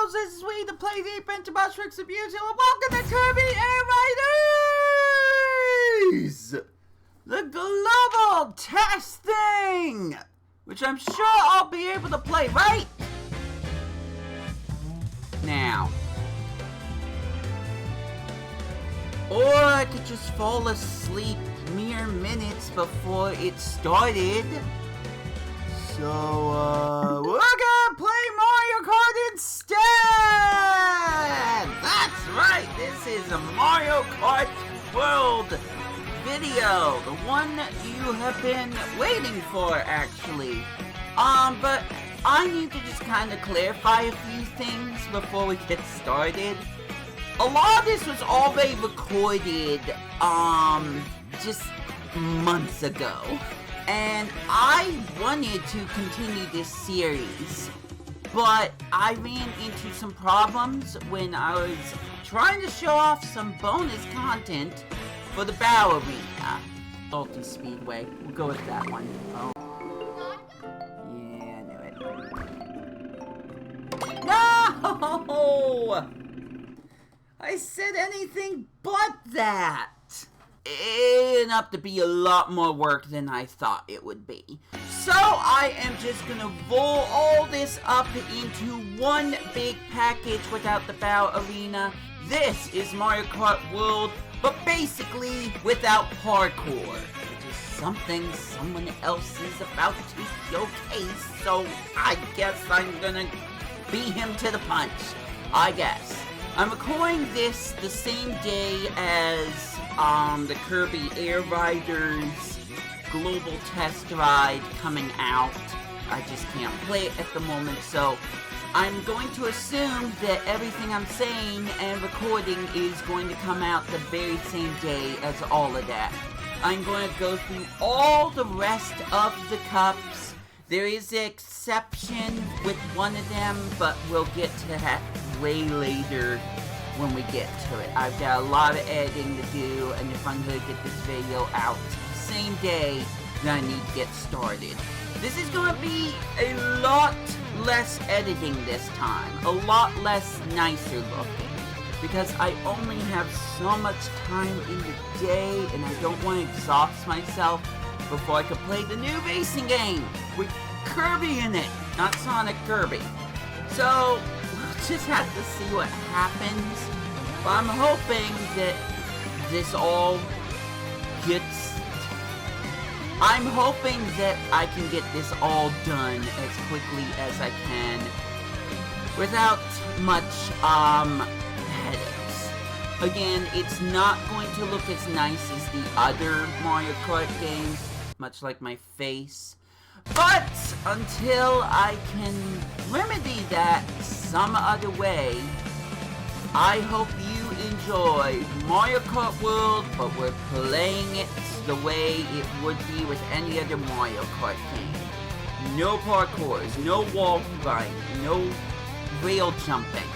peoples, this is Wii2PLAY deep into Tricks of Beauty, and welcome to Kirby Air Riders! The global testing! Which I'm sure I'll be able to play right now. Or I could just fall asleep mere minutes before it started. So, we're gonna play Mario Kart instead! That's right, this is a Mario Kart World video. The one you have been waiting for, actually. But I need to just kind of clarify a few things before we get started. A lot of this was already recorded, just months ago. And I wanted to continue this series, but I ran into some problems when I was trying to show off some bonus content for the Battle Arena. Ultra Speedway, we'll go with that one. Oh. Yeah, I knew it. No! I said anything but that! It ended up to be a lot more work than I thought it would be. So I am just gonna roll all this up into one big package without the Battle Arena. This is Mario Kart World, but basically without parkour, which is something someone else is about to showcase, so I guess I'm gonna beat him to the punch. I guess. I'm recording this the same day as the Kirby Air Riders Global Test Ride coming out. I just can't play it at the moment, so I'm going to assume that everything I'm saying and recording is going to come out the very same day as all of that. I'm going to go through all the rest of the cups. There is an exception with one of them, but we'll get to that way later when we get to it. I've got a lot of editing to do, and if I'm going to get this video out the same day, then I need to get started. This is going to be a lot less editing this time, a lot less nicer looking, because I only have so much time in the day, and I don't want to exhaust myself before I can play the new racing game with Kirby in it, not Sonic Kirby. So, we'll just have to see what happens. But I'm hoping that this all gets... I'm hoping that I can get this all done as quickly as I can without much, headaches. Again, it's not going to look as nice as the other Mario Kart games, much like my face. But until I can remedy that some other way, I hope you enjoy Mario Kart World, but we're playing it the way it would be with any other Mario Kart game. No parkours, no wall flying, no rail jumping,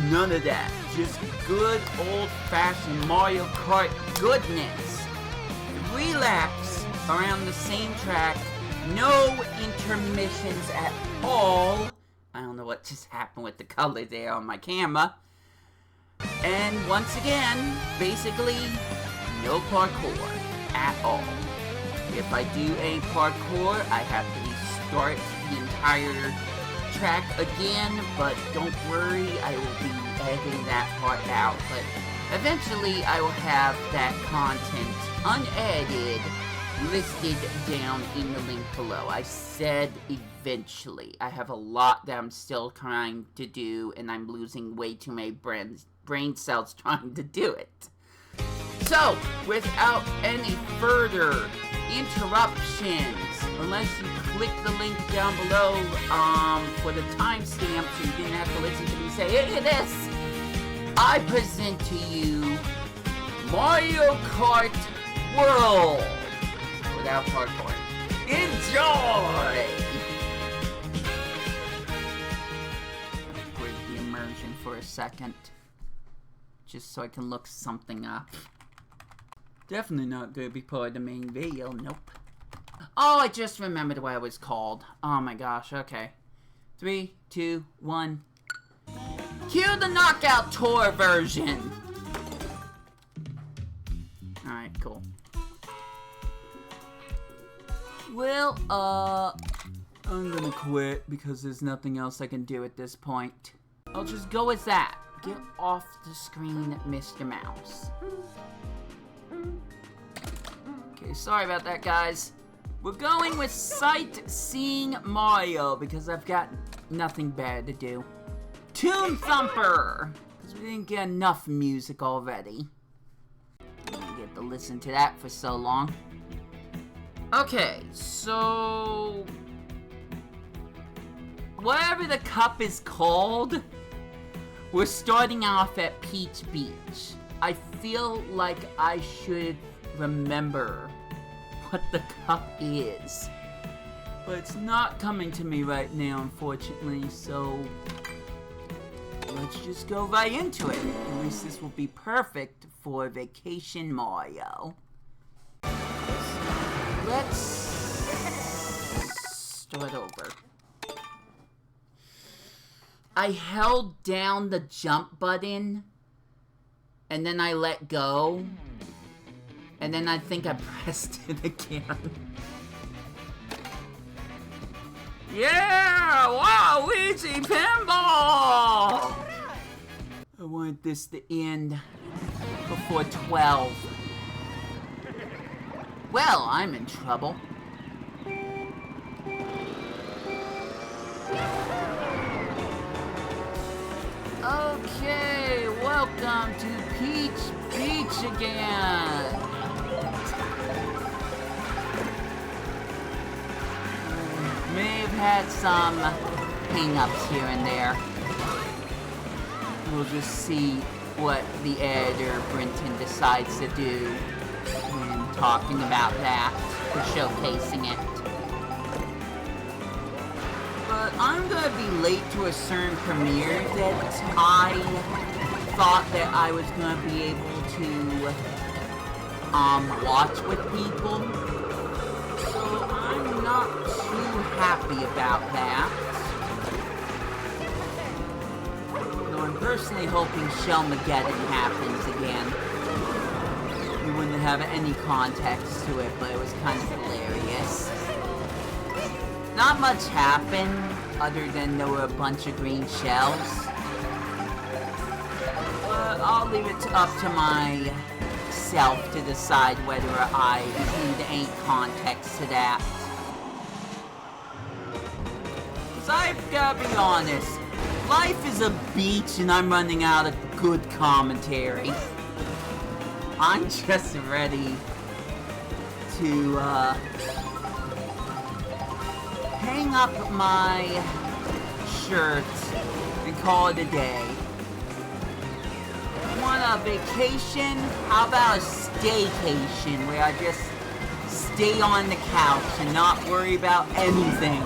none of that. Just good old-fashioned Mario Kart goodness. Relax around the same track. No intermissions at all. I don't know what just happened with the color there on my camera. And once again, basically, no parkour at all. If I do any parkour, I have to restart the entire track again, but don't worry, I will be editing that part out. But eventually, I will have that content unedited listed down in the link below. I said eventually. I have a lot that I'm still trying to do, and I'm losing way too many brain cells trying to do it. So, without any further interruptions, unless you click the link down below for the timestamp so you didn't have to listen to me say, hey, this, I present to you Mario Kart World without parkour. Enjoy! Break the immersion for a second, just so I can look something up. Definitely not gonna be part of the main video, nope. Oh, I just remembered what it was called. Oh my gosh, okay. 3, 2, 1. Cue the Knockout Tour version. Alright, cool. Well, I'm gonna quit because there's nothing else I can do at this point. I'll just go with that. Get off the screen, Mr. Mouse. Okay, sorry about that, guys. We're going with Sightseeing Mario because I've got nothing better to do. Tomb Thumper! Because we didn't get enough music already. I didn't get to listen to that for so long. Okay, so... whatever the cup is called, we're starting off at Peach Beach. I feel like I should remember what the cup is. But it's not coming to me right now, unfortunately, so... let's just go right into it. At least this will be perfect for Vacation Mario. Let's start over. I held down the jump button, and then I let go, and then I think I pressed it again. Yeah! Wow! Luigi Pinball! I want this to end before 12. Well, I'm in trouble. Okay, welcome to Peach Beach again. May have had some hang-ups here and there. We'll just see what the editor, Brenton, decides to do when talking about that, for showcasing it. But I'm gonna be late to a certain premiere that I thought that I was gonna be able to watch with people. So I'm not too happy about that. Though I'm personally hoping Shellmageddon happens again. You wouldn't have any context to it, but it was kind of hilarious. Not much happened, other than there were a bunch of green shells. But I'll leave it up to myself to decide whether I include any context to that. Because I've got to be honest, life is a beach and I'm running out of good commentary. I'm just ready to, hang up my shirt and call it a day. Want a vacation? How about a staycation where I just stay on the couch and not worry about anything?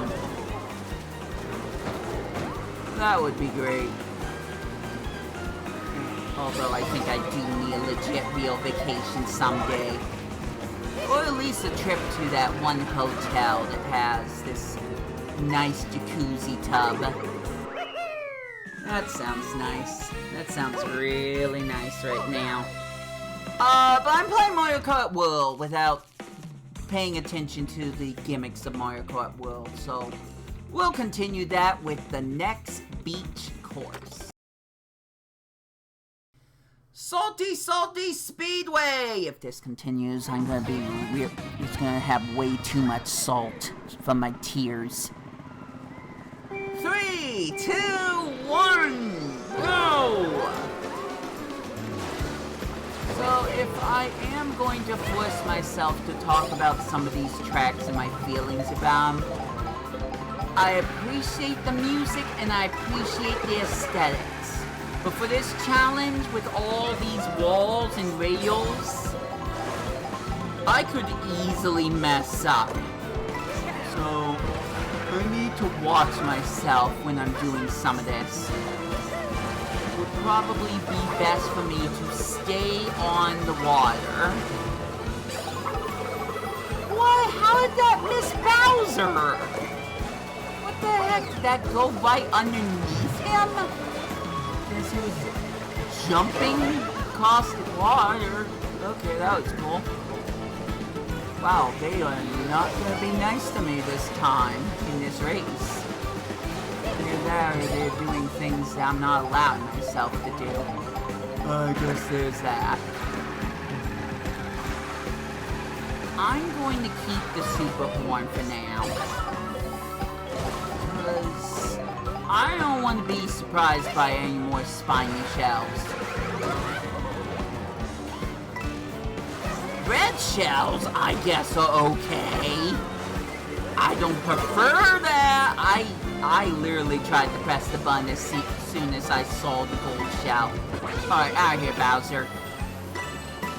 That would be great. Although I think I do need a legit real vacation someday. Or at least a trip to that one hotel that has this nice jacuzzi tub. That sounds nice. That sounds really nice right now. But I'm playing Mario Kart World without paying attention to the gimmicks of Mario Kart World, so we'll continue that with the next beach course. Salty Speedway! If this continues, I'm gonna be it's gonna have way too much salt from my tears. 3, 2, 1, go! So if I am going to force myself to talk about some of these tracks and my feelings about them, I appreciate the music and I appreciate the aesthetics. But for this challenge with all these walls and rails, I could easily mess up. So I need to watch myself when I'm doing some of this. It would probably be best for me to stay on the water. What? How did that miss Bowser? What the heck? Did that go right underneath him? she was jumping across the water. Okay, that was cool. Wow, they are not gonna be nice to me this time in this race. They're doing things that I'm not allowing myself to do. I guess there's that. I'm going to keep the super horn for now. Because I don't want to be surprised by any more spiny shells. Red shells, I guess, are okay. I don't prefer that. I literally tried to press the button as soon as I saw the gold shell. Alright, out of here, Bowser.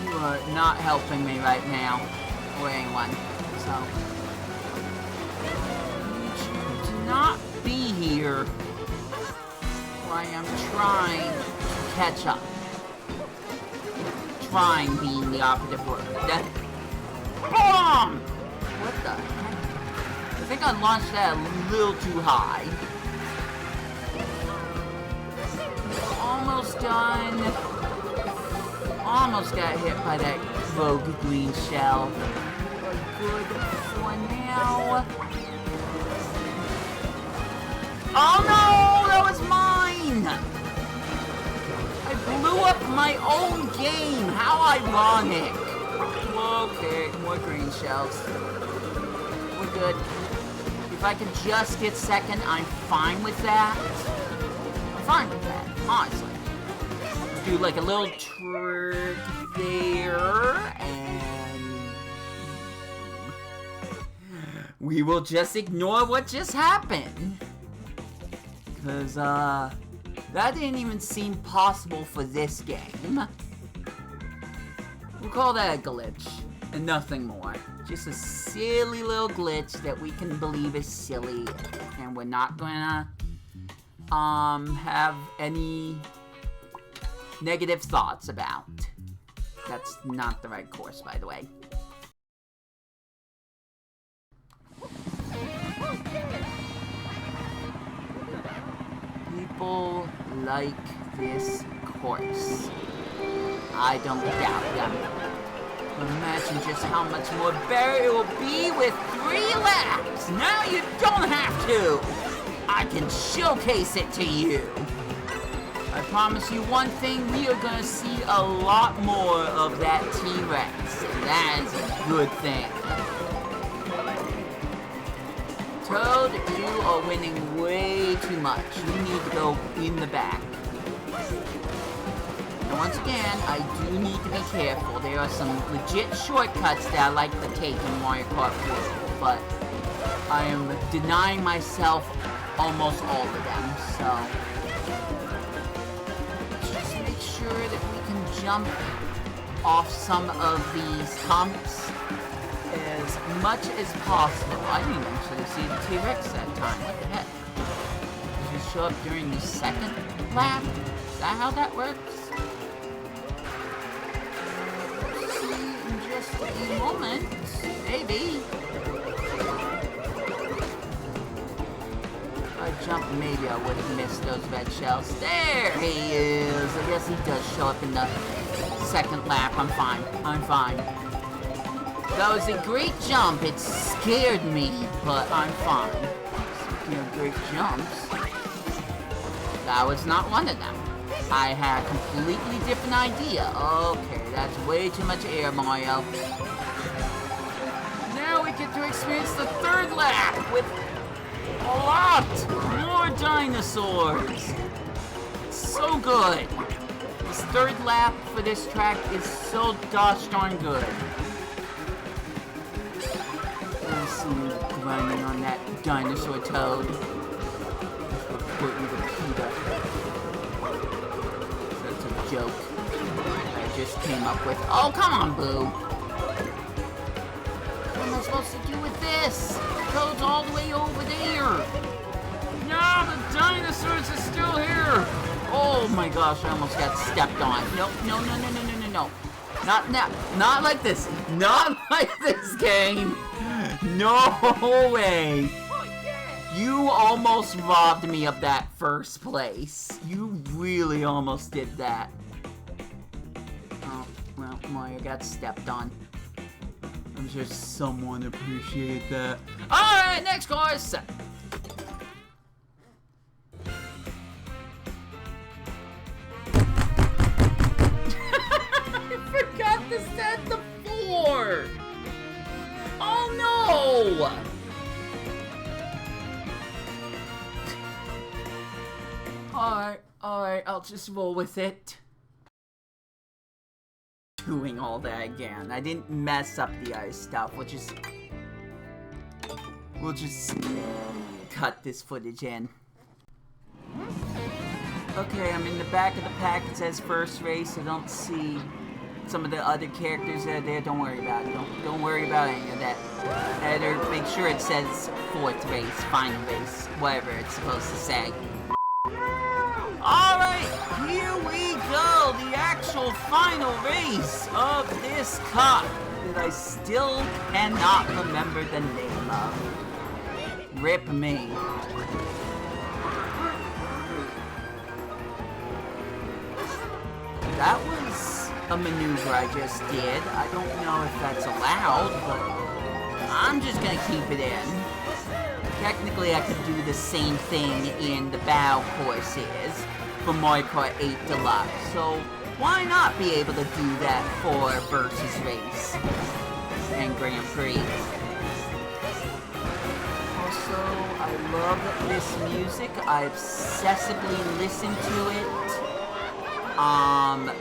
You are not helping me right now. Or anyone. So, to not be here while I'm trying to catch up. Trying being the operative word. BOOM! What the heck? I think I launched that a little too high. Almost done. Almost got hit by that rogue green shell. But good for now. Oh no! That was mine! I blew up my own game! How ironic! Okay, more green shells. We're good. If I can just get second, I'm fine with that. I'm fine with that, honestly. Do like a little trick there, and we will just ignore what just happened. Because, that didn't even seem possible for this game. We'll call that a glitch, and nothing more. Just a silly little glitch that we can believe is silly, and we're not gonna, have any negative thoughts about. That's not the right course, by the way. People like this course. I don't doubt them. Imagine just how much more better it will be with 3 laps! Now you don't have to! I can showcase it to you! I promise you one thing, we are gonna see a lot more of that T-Rex, and that is a good thing. Toad, you are winning way too much. You need to go in the back. And once again, I do need to be careful. There are some legit shortcuts that I like to take in Mario Kart World, but I am denying myself almost all of them, so just make sure that we can jump off some of these humps as much as possible. I didn't actually see the T-Rex that time. What the heck? Does it show up during the second lap? Is that how that works? See in just a moment. Maybe. If I jumped, maybe I would have missed those red shells. There he is. I guess he does show up in the second lap. I'm fine. I'm fine. That was a great jump. It scared me, but I'm fine. Speaking of great jumps, that was not one of them. I had a completely different idea. Okay, that's way too much air, Mario. Now we get to experience the third lap with a lot more dinosaurs. It's so good. This third lap for this track is so gosh darn good. Grinding on that dinosaur toad. That's a joke I just came up with. Oh, come on, Boo! What am I supposed to do with this? The toad's all the way over there. No, the dinosaurs are still here. Oh my gosh, I almost got stepped on. No, no, no, no, no, no, no, no. Not now. Not like this. Not like this game. No way! You almost robbed me of that first place. You really almost did that. Oh, well, Mario got stepped on. I'm sure someone appreciated that. Alright, next course! I forgot to set the 4! Oh no! Alright, I'll just roll with it. Doing all that again. I didn't mess up the other stuff, we'll just cut this footage in. Okay, I'm in the back of the pack. It says first race. I don't see some of the other characters that are there. Don't worry about it. Don't worry about any of that. Better make sure it says fourth race, final race, whatever it's supposed to say. Alright, here we go, the actual final race of this cup that I still cannot remember the name of. Rip me. That was a maneuver I just did. I don't know if that's allowed, but I'm just gonna keep it in. Technically, I could do the same thing in the battle courses for Mario Kart 8 Deluxe, so why not be able to do that for Versus Race and Grand Prix? Also, I love this music. I obsessively listen to it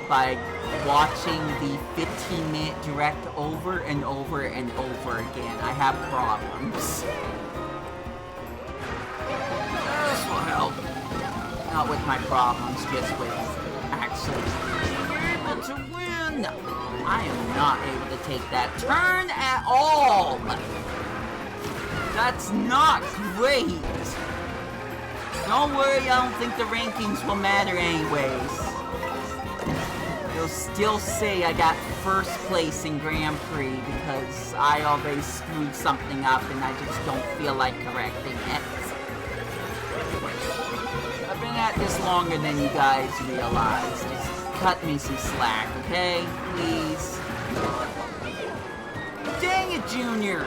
by watching the 15-minute direct over and over and over again. I have problems. This will help. Not with my problems, just with actually being able to win. I am not able to take that turn at all. That's not great. Don't worry, I don't think the rankings will matter anyways. They'll still say I got first place in Grand Prix because I always screwed something up and I just don't feel like correcting it. I've been at this longer than you guys realize. Just cut me some slack, okay? Please. Dang it, Junior!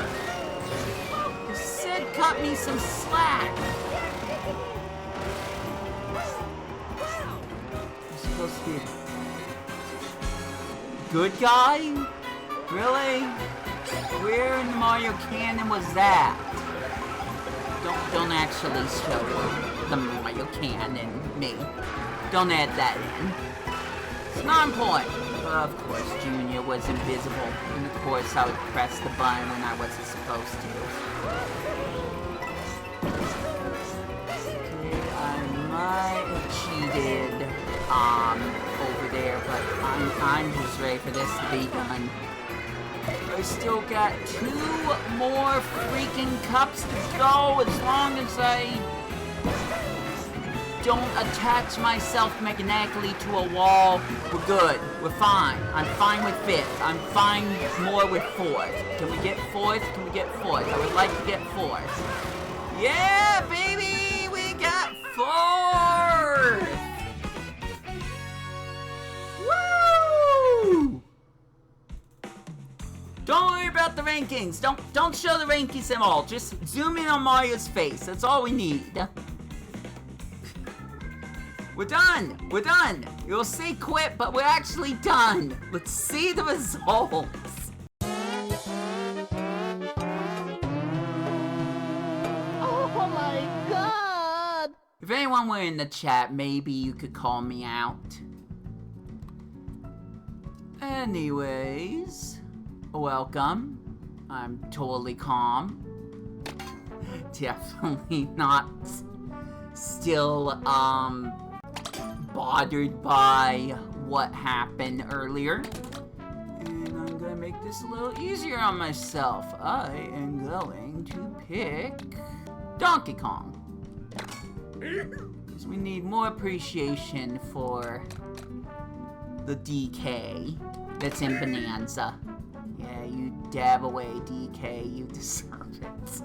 You said cut me some slack! I'm supposed to be good guy? Really? Where in the Mario canon was that? Don't actually show the Mario canon me. Don't add that in. It's not important. But of course, Junior was invisible. And of course, I would press the button when I wasn't supposed to. Okay, I might have cheated over there, but I'm just ready for this to be done. I still got 2 more freaking cups to go. As long as I don't attach myself magnetically to a wall, we're good. We're fine. I'm fine with 5th. I'm fine more with 4th. Can we get 4th? Can we get 4th? I would like to get 4th. Yeah, baby! We got 4th! Woo! Don't worry about the rankings. Don't show the rankings at all. Just zoom in on Mario's face. That's all we need. We're done. We're done. You'll say quit, but we're actually done. Let's see the results. Oh my god! If anyone were in the chat, maybe you could call me out. Anyways, welcome. I'm totally calm. Definitely not still, bothered by what happened earlier. And I'm gonna make this a little easier on myself. I am going to pick Donkey Kong. Because we need more appreciation for the DK that's in Bonanza. Yeah, you dab away, DK. You deserve it.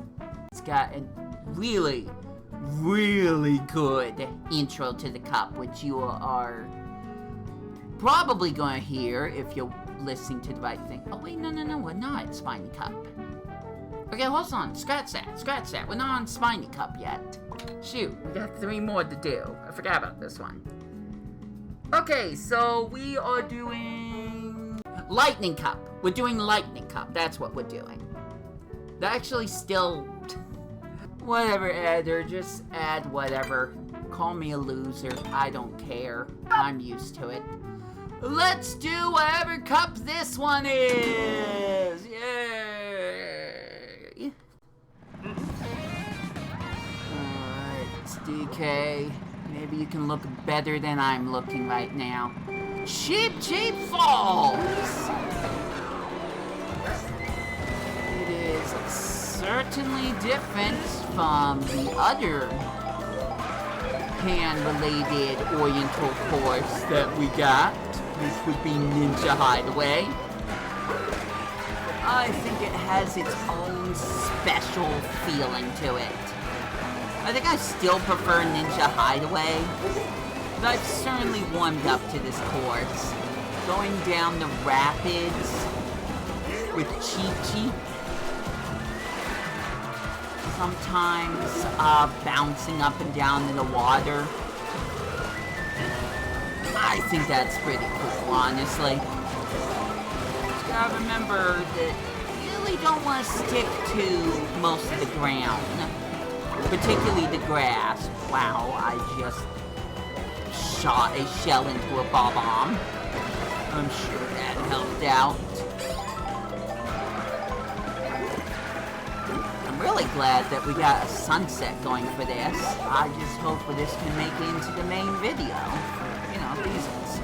It's got a really, really good intro to the cup, which you are probably going to hear if you're listening to the right thing. Oh wait, no, we're not at Spiny Cup. Okay, hold on, scratch that. We're not on Spiny Cup yet. Shoot, we got 3 more to do. I forgot about this one. Okay, so we are doing Lightning Cup. We're doing Lightning Cup, that's what we're doing. That actually still... Whatever, editor, just add whatever. Call me a loser, I don't care. I'm used to it. Let's do whatever cup this one is! Yay! Alright, DK. Maybe you can look better than I'm looking right now. Cheap Falls! It is certainly different from the other hand-related oriental course that we got. This would be Ninja Hideaway. I think it has its own special feeling to it. I think I still prefer Ninja Hideaway, but I've certainly warmed up to this course. Going down the rapids with Chi-Chi. Sometimes bouncing up and down in the water. I think that's pretty cool, honestly. Just gotta remember that you really don't want to stick to most of the ground. Particularly the grass. Wow, I just shot a shell into a bomb. I'm sure that helped out. I'm really glad that we got a sunset going for this. I just hope this can make it into the main video. You know, reasons.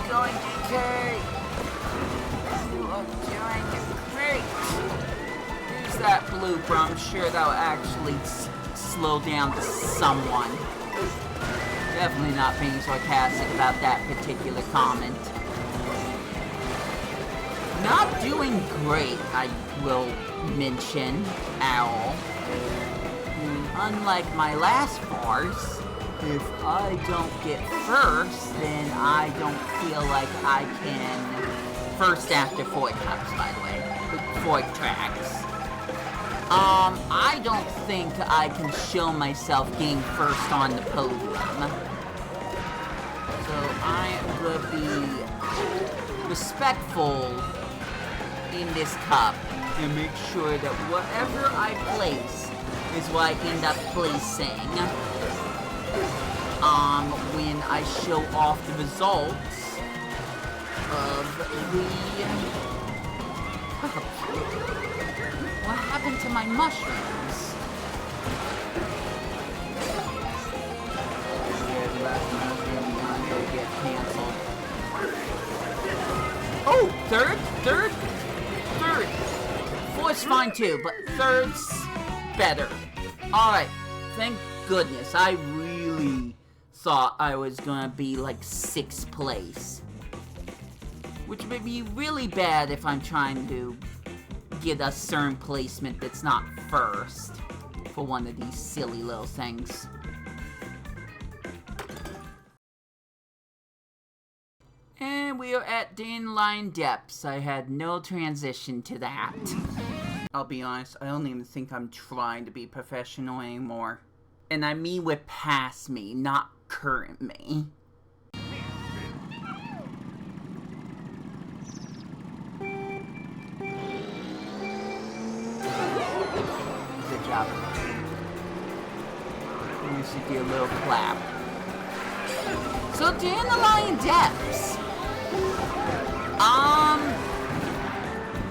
Going, DK! You are doing great! Use that blooper, I'm sure that'll actually slow down someone. Definitely not being sarcastic about that particular comment. Not doing great, I will mention, at all. Unlike my last farce, if I don't get first, then I don't feel like I can... First after Fork Cups, by the way. Fork tracks. I don't think I can show myself getting first on the podium. So I will be respectful in this cup and make sure that whatever I place is what I end up placing. When I show off the results of the... What happened to my mushrooms? Get canceled. Oh, third. Fourth's fine too, but third's better. Alright, thank goodness. I really thought I was gonna be like 6th place. Which would be really bad if I'm trying to get a certain placement that's not first for one of these silly little things. And we are at Dandelion Depths. I had no transition to that. I'll be honest, I don't even think I'm trying to be professional anymore. And I mean with past me, not current me. Good job. We should do a little clap. So Dandelion Depths.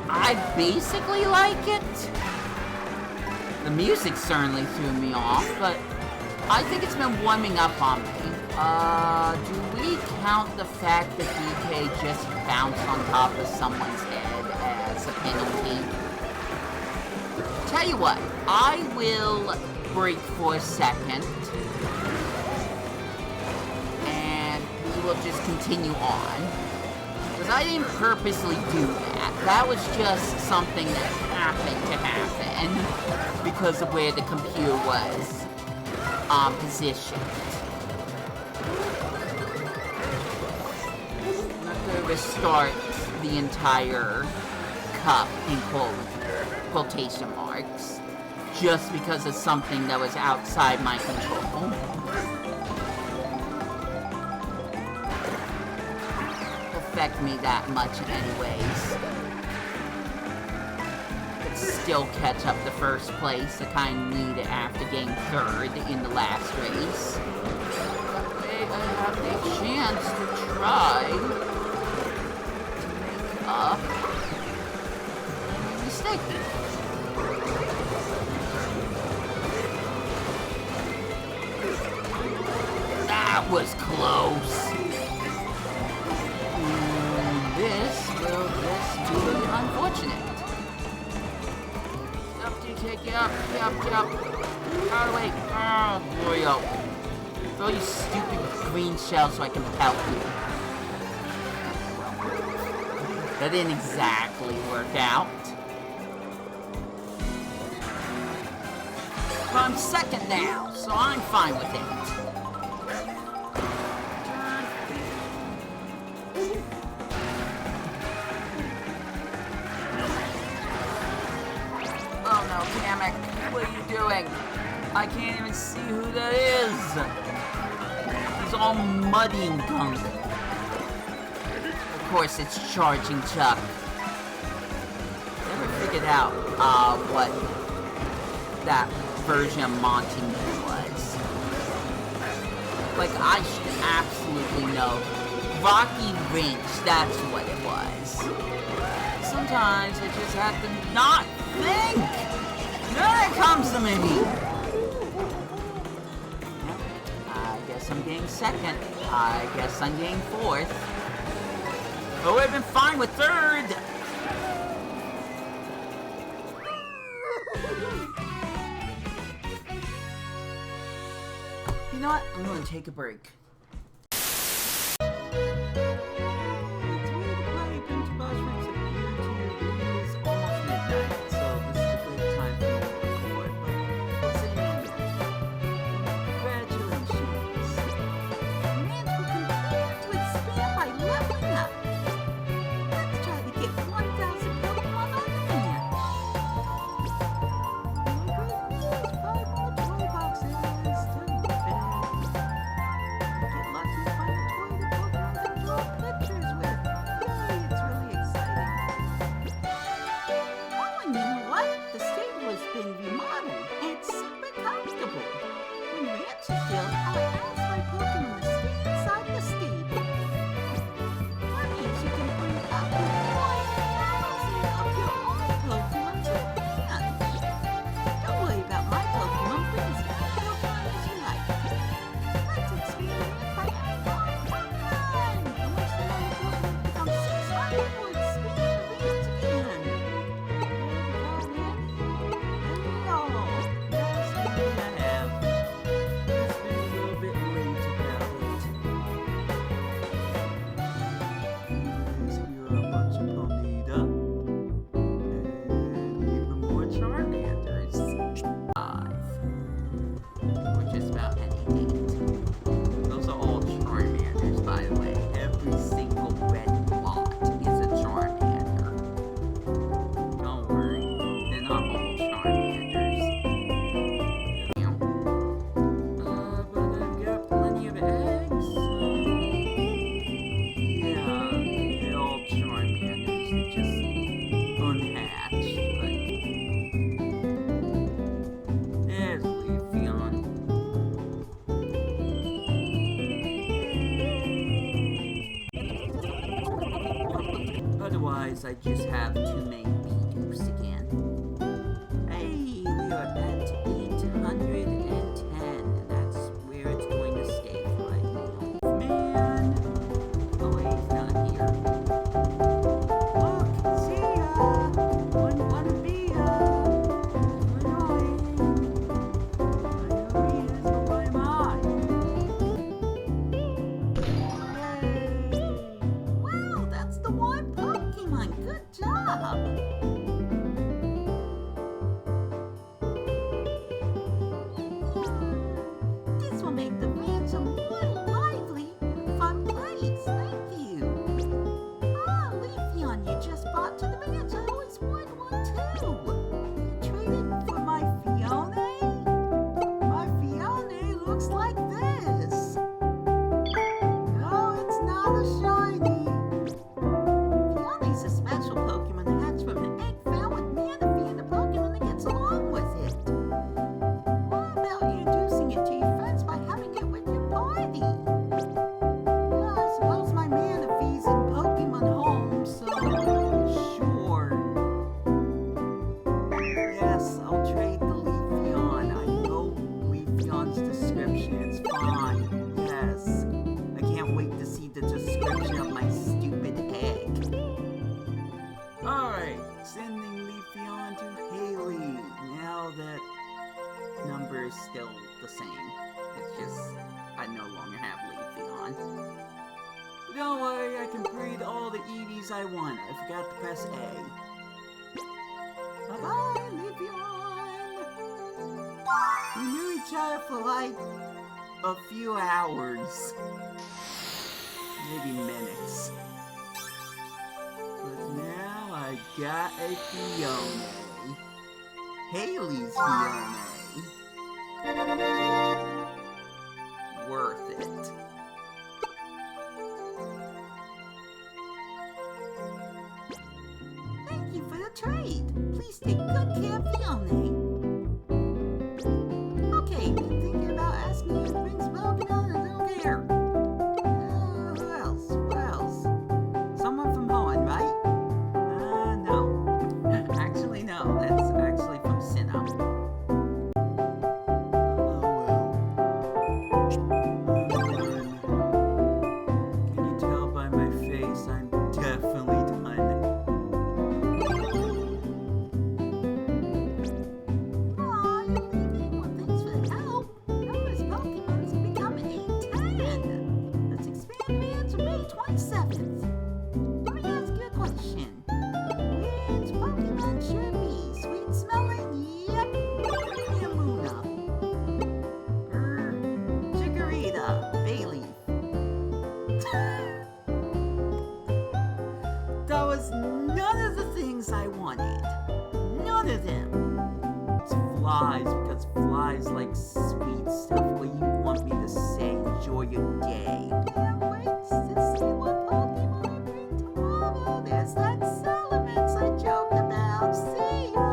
I basically like it. The music certainly threw me off, but I think it's been warming up on me. Do we count the fact that DK just bounced on top of someone's head as a penalty? Tell you what, I will break for a second. And will just continue on. Because I didn't purposely do that. That was just something that happened to happen because of where the computer was positioned. I'm not going to restart the entire cup in quotation marks just because of something that was outside my control. Affect me that much anyways. Could still catch up to first place. I kind of needed after getting third in the last race. That way I have a chance to try to make up my mistake. That was close. This will just be unfortunate. Up to take you up, Out of the way. Oh, there we go. Throw you stupid green shells so I can pelt you. That didn't exactly work out. But I'm second now, so I'm fine with it. What are you doing? I can't even see who that is. He's all muddy and gunk. Of course, it's Charging Chuck. Never figured out what that version of Monty was. Like, I should absolutely know. Rocky Wrench, that's what it was. Sometimes I just have to not think. Then it comes to me. I guess I'm getting second. I guess I'm getting fourth. But we've been fine with third. You know what? I'm going to take a break. Otherwise, I just have too many beeps again. Hey, we are at 810. That's where it's going to stay right now. Man! Oh wait, he's not here. Look, see ya! Wouldn't want to be ya! Annoying. I know he is, but why am I? Yay! This will make the ranch a more lively and fun place. Thank you. Ah, Leafeon, you just brought to the ranch. I always wanted one too. Traded for my Fione? My Fione looks like this. No, it's not a shiny. Fione's a special Pokemon hatched from an egg found with Manaphy and a Pokemon that gets along with it. What about introducing it to your friends by having it with your party? Yeah, I suppose my Manaphy's in Pokemon home, so sure. Yes, I'll trade the Leafeon. I know Leafeon's description. It's fine. Yes. I can't wait to see the description of my stupid egg. Alright, sending Leafeon to Haley. Now that number is still the same. It's just, I no longer have Leafeon. But don't worry, I can breed all the Eevees I want. I forgot to press A. Bye-bye, Leafeon! We knew each other for like a few hours. Maybe minutes. But now I got a Fione. Haley's Fione. Worth it. Thank you for the trade. Please take good care of Fione. Okay, been thinking about asking you to bring some Pokemon and don't care. Who else? Who else? Someone from Hoenn, right? No. Actually, no. That's actually from Sinnoh. Can you tell by my face I'm definitely done? Aw, you're leaving. Well, thanks for the help. Numerous Pokemons have become a 10. Let's expand bands on May 27th. Let me ask you a question. Which Pokemon should be sweet smelling? Yep, Yamuna. Chikorita, Bayleaf. That was none of the things I wanted. None of them. It's flies, because flies like sweet stuff. What you want me to say? Enjoy your day. Can't wait to see what Pokemon I bring tomorrow. There's that Salamence I joked about. See ya!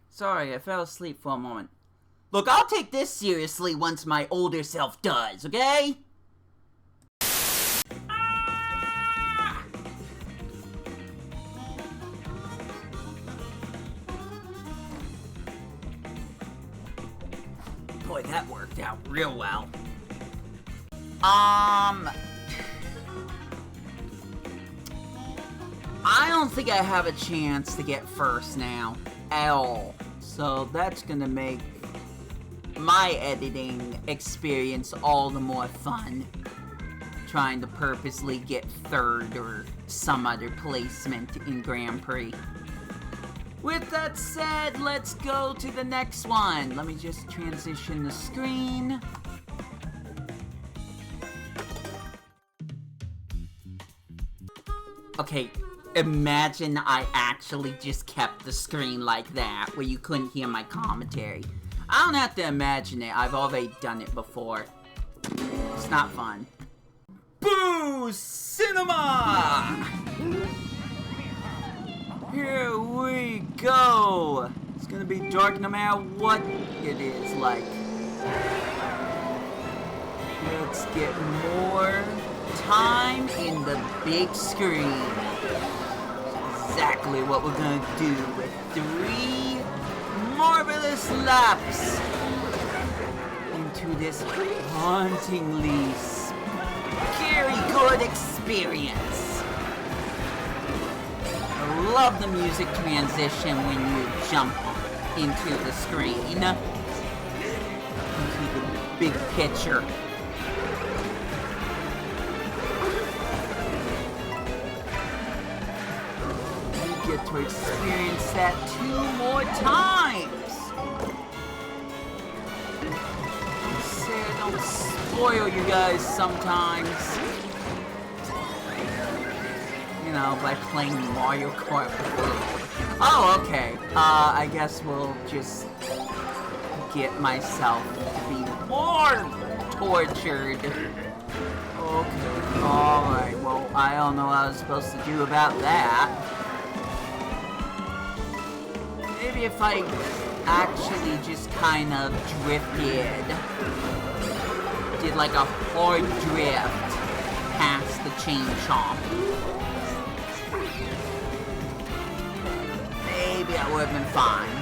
Sorry, I fell asleep for a moment. Look, I'll take this seriously once my older self does, okay? Boy, that worked out real well. I don't think I have a chance to get first now, at all. So that's gonna make my editing experience all the more fun. Trying to purposely get third or some other placement in Grand Prix. With that said, let's go to the next one. Let me just transition the screen. Okay, imagine I actually just kept the screen like that, where you couldn't hear my commentary. I don't have to imagine it, I've already done it before. It's not fun. Boo! Cinema! Here we go! It's gonna be dark no matter what it is like. Let's get more time in the big screen. Exactly what we're gonna do with 3 marvelous laps into this hauntingly scary good experience. I love the music transition when you jump into the screen, into the big picture. get to experience that 2 more times. I say I don't spoil you guys sometimes. You know, by playing Mario Kart World. Oh, okay. I guess we'll just get myself to be more tortured. Okay, alright, well, I don't know what I was supposed to do about that. Maybe if I actually just kind of drifted, did like a hard drift past the chain chomp. Maybe I would have been fine.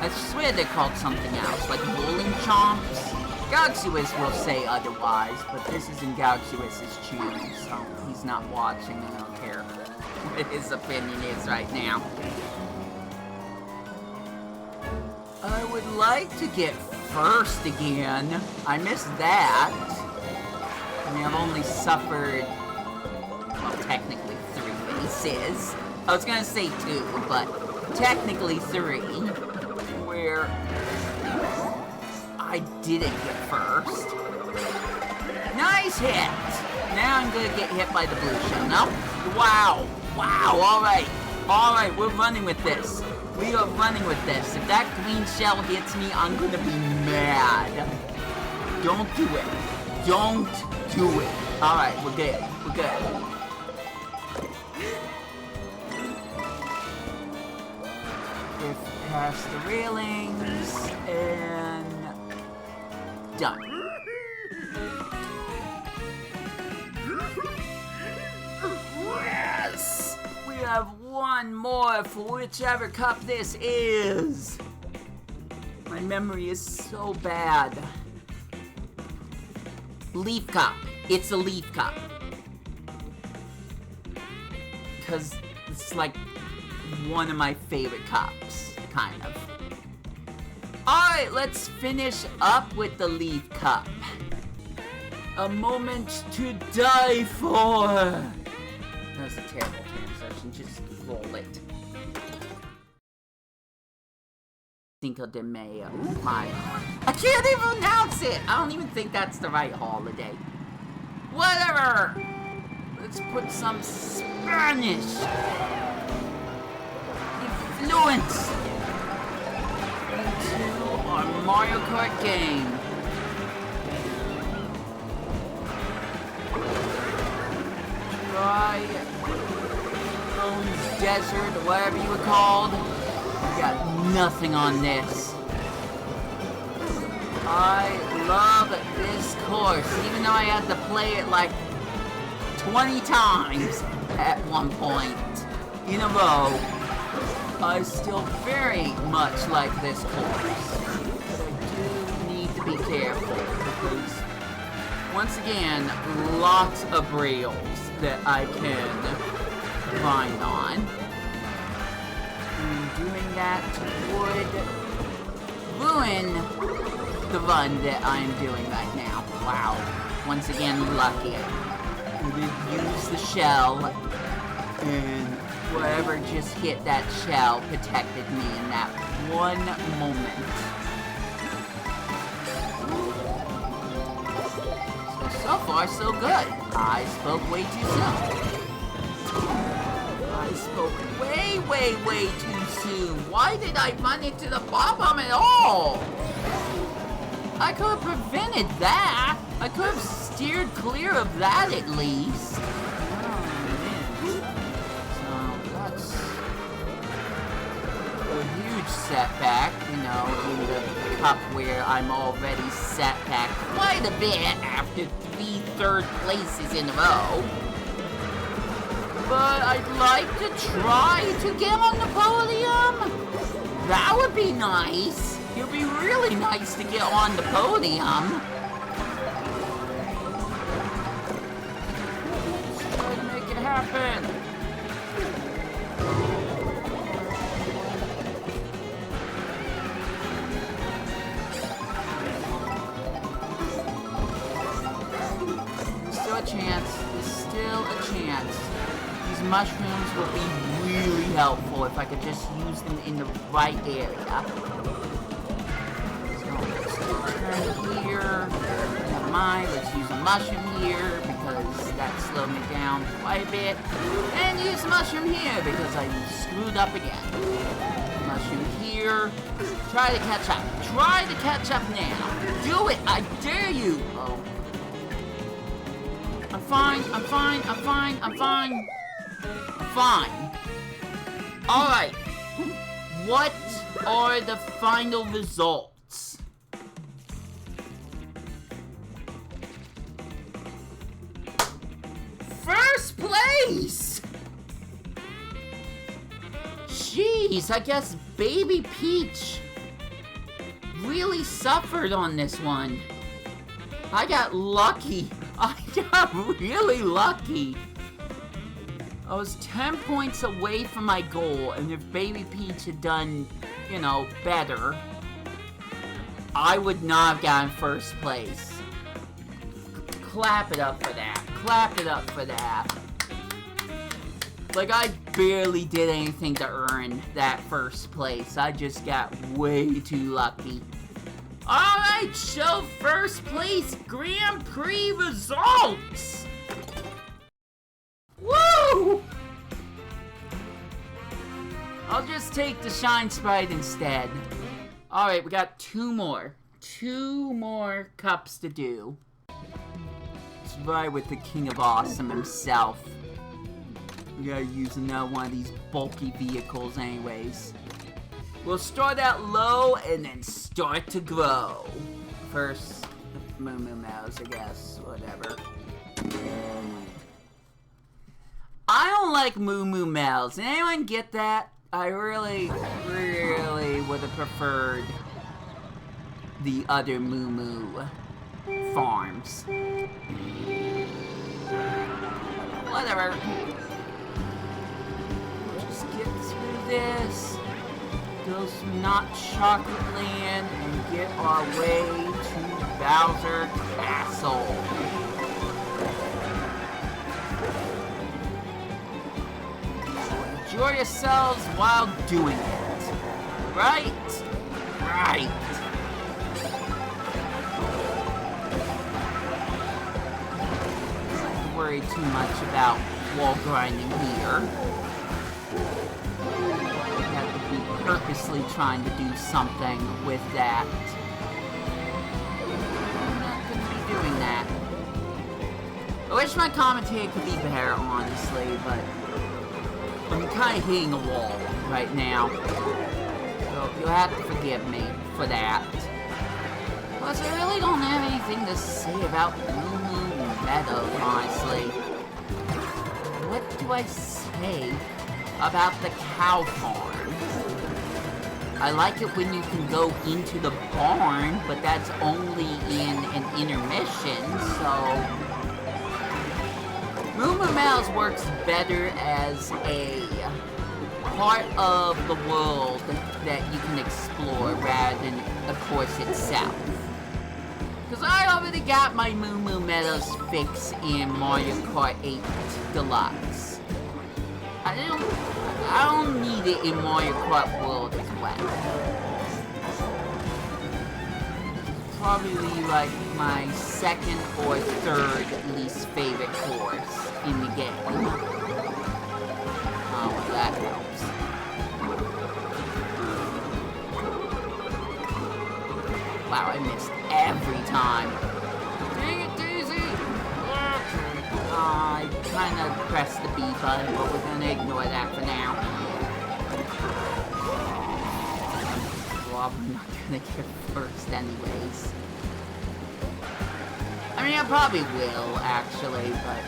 I swear they're called something else, like bowling chomps. Galaxy-Wiz will say otherwise, but this is in Galaxy-Wiz's choose, so he's not watching, and I don't care what his opinion is right now. I would like to get first again. I missed that. I mean, I've only suffered, well, technically 3 races. I was gonna say 2, but technically 3, where I didn't get first. Nice hit! Now I'm gonna get hit by the blue shell. No? Wow! Wow! Alright! Alright, we're running with this. We are running with this. If that green shell hits me, I'm gonna be mad. Don't do it. Don't do it. Alright, we're good. We're good. Drift past the railings, and done. Yes! We have 1 more for whichever cup this is. My memory is so bad. Leaf cup. It's a leaf cup. Because it's like one of my favorite cups, kind of. Alright, let's finish up with the leaf cup. A moment to die for. That was a terrible transition, just roll it. Cinco de Mayo. My. I can't even pronounce it! I don't even think that's the right holiday. Whatever! Let's put some Spanish influence into our Mario Kart game. Try Bones Desert, or whatever you were called. We got nothing on this. I love this course, even though I had to play it like 20 times at one point in a row. I still very much like this course. But I do need to be careful because, once again, lots of rails that I can grind on. And doing that would ruin the run that I'm doing right now. Wow. Once again, lucky. I did use the shell, and whatever just hit that shell protected me in that one moment. So far, so good. I spoke way too soon. I spoke way too soon. Why did I run into the bomb at all? I could have prevented that. I could have steered clear of that at least. Oh, man. So, that's a huge setback, you know, in the cup where I'm already set back quite a bit after 3 third places in a row. But I'd like to try to get on the podium. That would be nice. It would be really nice to get on the podium. Let's try to make it happen. There's still a chance. There's still a chance. These these mushrooms would be really helpful if I could just use them in the right area. So let's turn here. Never mind, let's use a mushroom here because that slowed me down quite a bit. And use a mushroom here because I screwed up again. Mushroom here. Try to catch up. Try to catch up now. Do it! I dare you! Oh. I'm fine. I'm fine. I'm fine. I'm fine. I'm fine. Alright. What are the final results? First place! Jeez, I guess Baby Peach really suffered on this one. I got lucky. I got really lucky. I was 10 points away from my goal, and if Baby Peach had done, you know, better, I would not have gotten first place. Clap it up for that. Clap it up for that. Like, I barely did anything to earn that first place. I just got way too lucky. Alright, so first place Grand Prix results! Woo! I'll just take the Shine Sprite instead. Alright, we got two more. Two more cups to do. Let's ride with the King of Awesome himself. We gotta use another one of these bulky vehicles anyways. We'll start out low and then start to grow. First, Moo Moo Mouse, I guess. Whatever. I don't like Moo Moo Mouse. Did anyone get that? I really, really would have preferred the other Moo Moo farms. Whatever. Just get through this. Go through Not Chocolate Land and get our way to Bowser Castle. So enjoy yourselves while doing it. Right? Right. Don't worry too much about wall grinding here. Purposely trying to do something with that. I'm not going to be doing that. I wish my commentator could be better, honestly, but I'm kind of hitting a wall right now. So you'll have to forgive me for that. Plus, I really don't have anything to say about Moo Moo Meadows, honestly. What do I say about the cow farm? I like it when you can go into the barn, but that's only in an intermission, so... Moo Moo Mouse works better as a part of the world that you can explore rather than the course itself. Because I already got my Moo Moo Meadows fix in Mario Kart 8 Deluxe. I don't need it in Mario Kart World as well. Probably like my second or third least favorite course in the game. Oh, well, that helps. Wow, I missed every time. Dang it, Daisy! I kind of pressed the B button, but we're gonna ignore that for now. Well, I'm not gonna get first anyways. I mean, I probably will, actually, but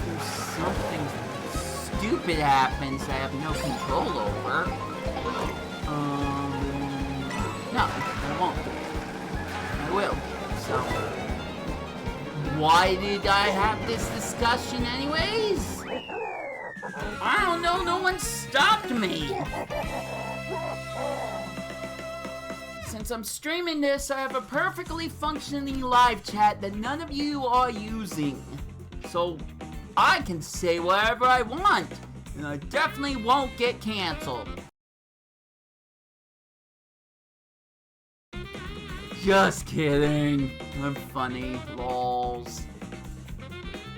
if something stupid happens that I have no control over, no, I won't. I will, so... Why did I have this discussion anyways? I don't know, no one stopped me! Since I'm streaming this, I have a perfectly functioning live chat that none of you are using. So, I can say whatever I want. And I definitely won't get canceled. Just kidding. I'm funny. Lols.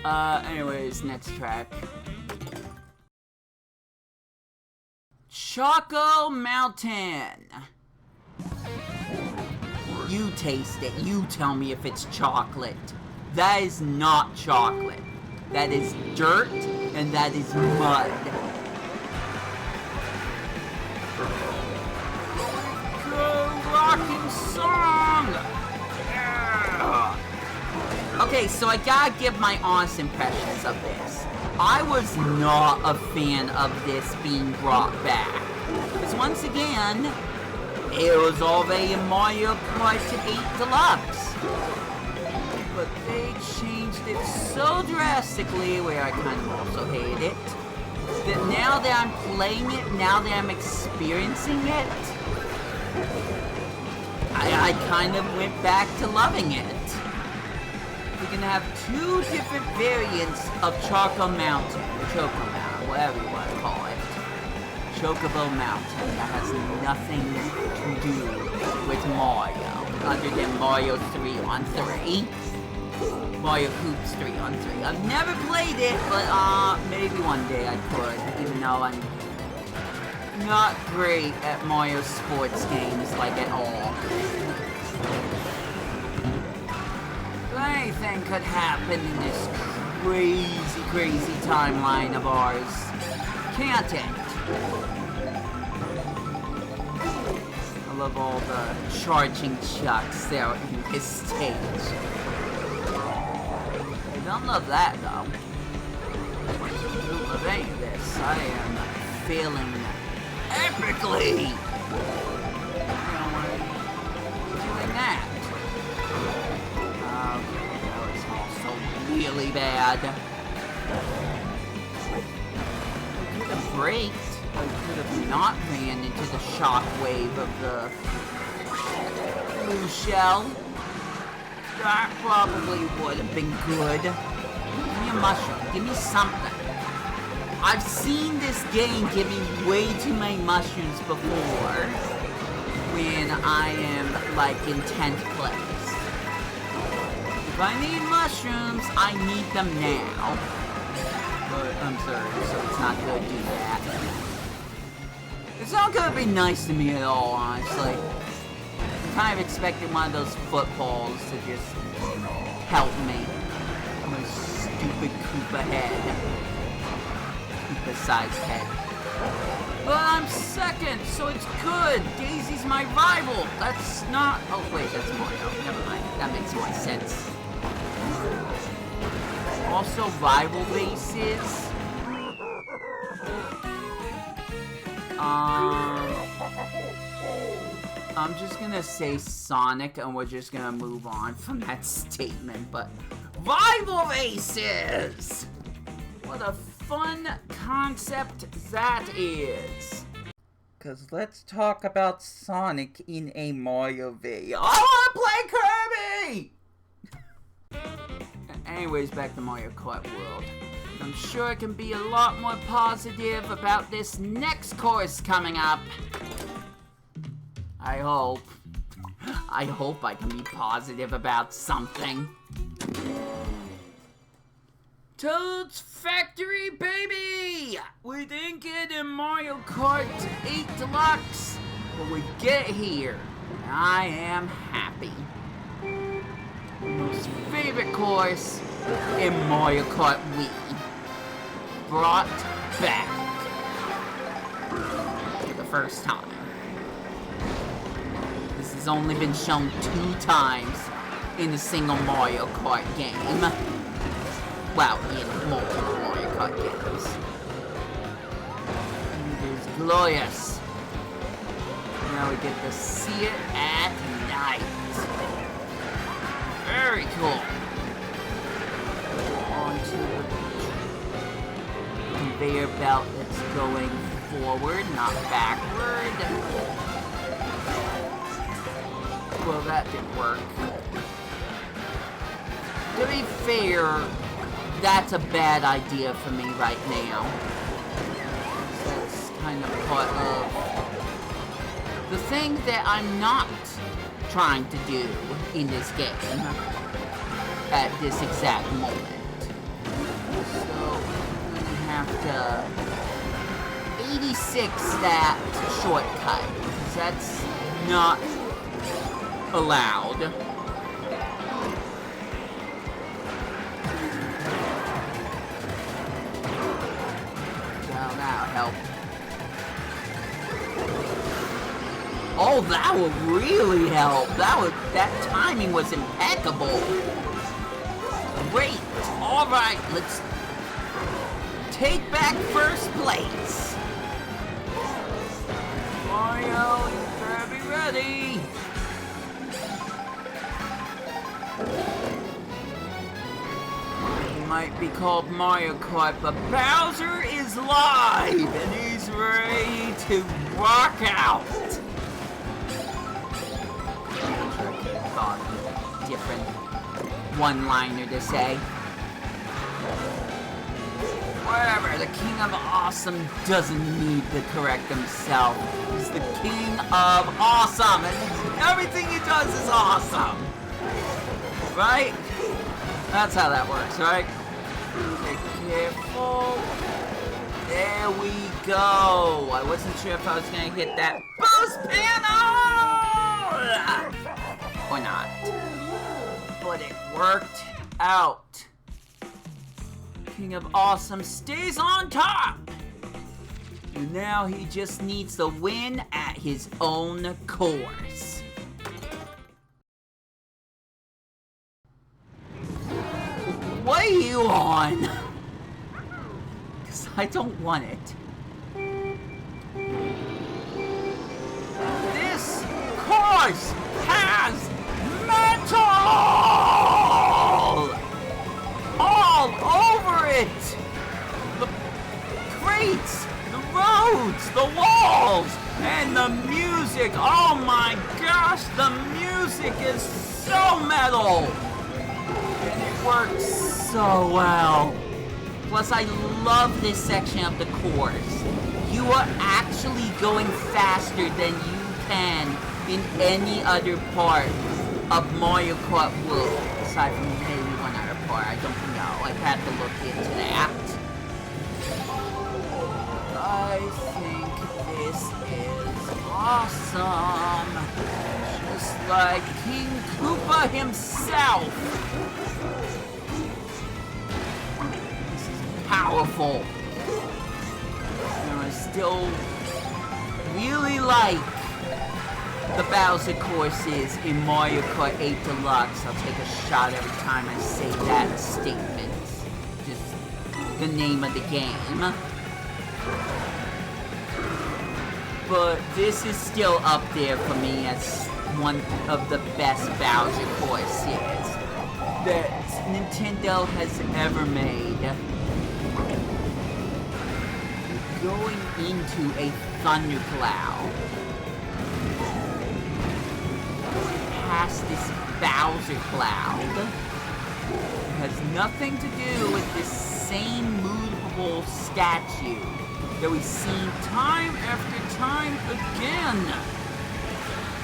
Anyways, next track. Choco Mountain. You taste it. You tell me if it's chocolate. That is not chocolate. That is dirt, and that is mud. Go rocking song! Yeah. Okay, so I gotta give my honest impressions of this. I was not a fan of this being brought back. Because once again, it was already in Mario Kart 8 Deluxe. But they changed it so drastically, where I kind of also hate it, that now that I'm playing it, now that I'm experiencing it, I kind of went back to loving it. We can have two different variants of Choco Mountain, Choco Mountain, whatever you want to call it. Chocobo Mountain, that has nothing to do with Mario, other than Mario 3 on 3. Mario Hoops 3 on 3. I've never played it, but maybe one day I could, even though I'm not great at Mario sports games, like at all. Anything could happen in this crazy, crazy timeline of ours, can't it? I love all the charging chucks there in this stage. I don't love that, though. I don't love any of this. I am failing epically. I don't want to be doing that. That was also really bad. I could have braked. I could have not ran into the shockwave of the blue shell. That probably would have been good. Give me a mushroom. Give me something. I've seen this game give me way too many mushrooms before when I am, like, in 10th place. If I need mushrooms, I need them now. But I'm sorry, so it's not gonna do that. It's not gonna be nice to me at all, honestly. I kind of expected one of those footballs to just help me. My stupid Koopa head. Koopa-sized head. But I'm second, so it's good. Daisy's my rival. That's not... Oh, wait, that's Mario. Never mind. That makes more sense. Also, rival races. I'm just gonna say Sonic, and we're just gonna move on from that statement, but... Rival races! What a fun concept that is. Cause let's talk about Sonic in a Mario video. I wanna play Kirby! Anyways, back to Mario Kart World. I'm sure it can be a lot more positive about this next course coming up. I hope. I hope I can be positive about something. Toad's Factory, baby! We didn't get in Mario Kart 8 Deluxe, but we get here. And I am happy. Most favorite course in Mario Kart Wii. Brought back. For the first time. This has only been shown 2 times in a single Mario Kart game. Well, in multiple Mario Kart games. It is glorious. Now we get to see it at night. Very cool. Onto the conveyor belt that's going forward, not backward. Well, that didn't work. To be fair, that's a bad idea for me right now. kind of part of the thing that I'm not trying to do in this game at this exact moment. So I'm gonna have to 86 that shortcut, because that's not allowed. Well, that'll help. Oh, that would really help. That timing was impeccable. Great. All right, let's take back first place. Mario, you better be ready. It might be called Mario Kart, but Bowser is live and he's ready to rock out. Different one-liner to say. Whatever, the King of Awesome doesn't need to correct himself. He's the King of Awesome, and everything he does is awesome. Right? That's how that works, right? Be careful. There we go. I wasn't sure if I was gonna hit that boost panel! Or not. But it worked out. King of Awesome stays on top. And now he just needs to win at his own course. What are you on? Because I don't want it. This course has metal all over it. The crates, the roads, the walls, and the music. Oh my gosh, the music is so metal. And it works so well. Plus, I love this section of the course. You are actually going faster than you can in any other part of Mario Kart World, aside from maybe one other part. I don't know. I've had to look into that. I think this is awesome. Just like King Koopa himself. This is powerful. And I still really like the Bowser courses in Mario Kart 8 Deluxe. I'll take a shot every time I say that statement. Just the name of the game. But this is still up there for me as one of the best Bowser courses that Nintendo has ever made. Going into a thundercloud. Past this Bowser cloud. It has nothing to do with this same movable statue that we've seen time after time again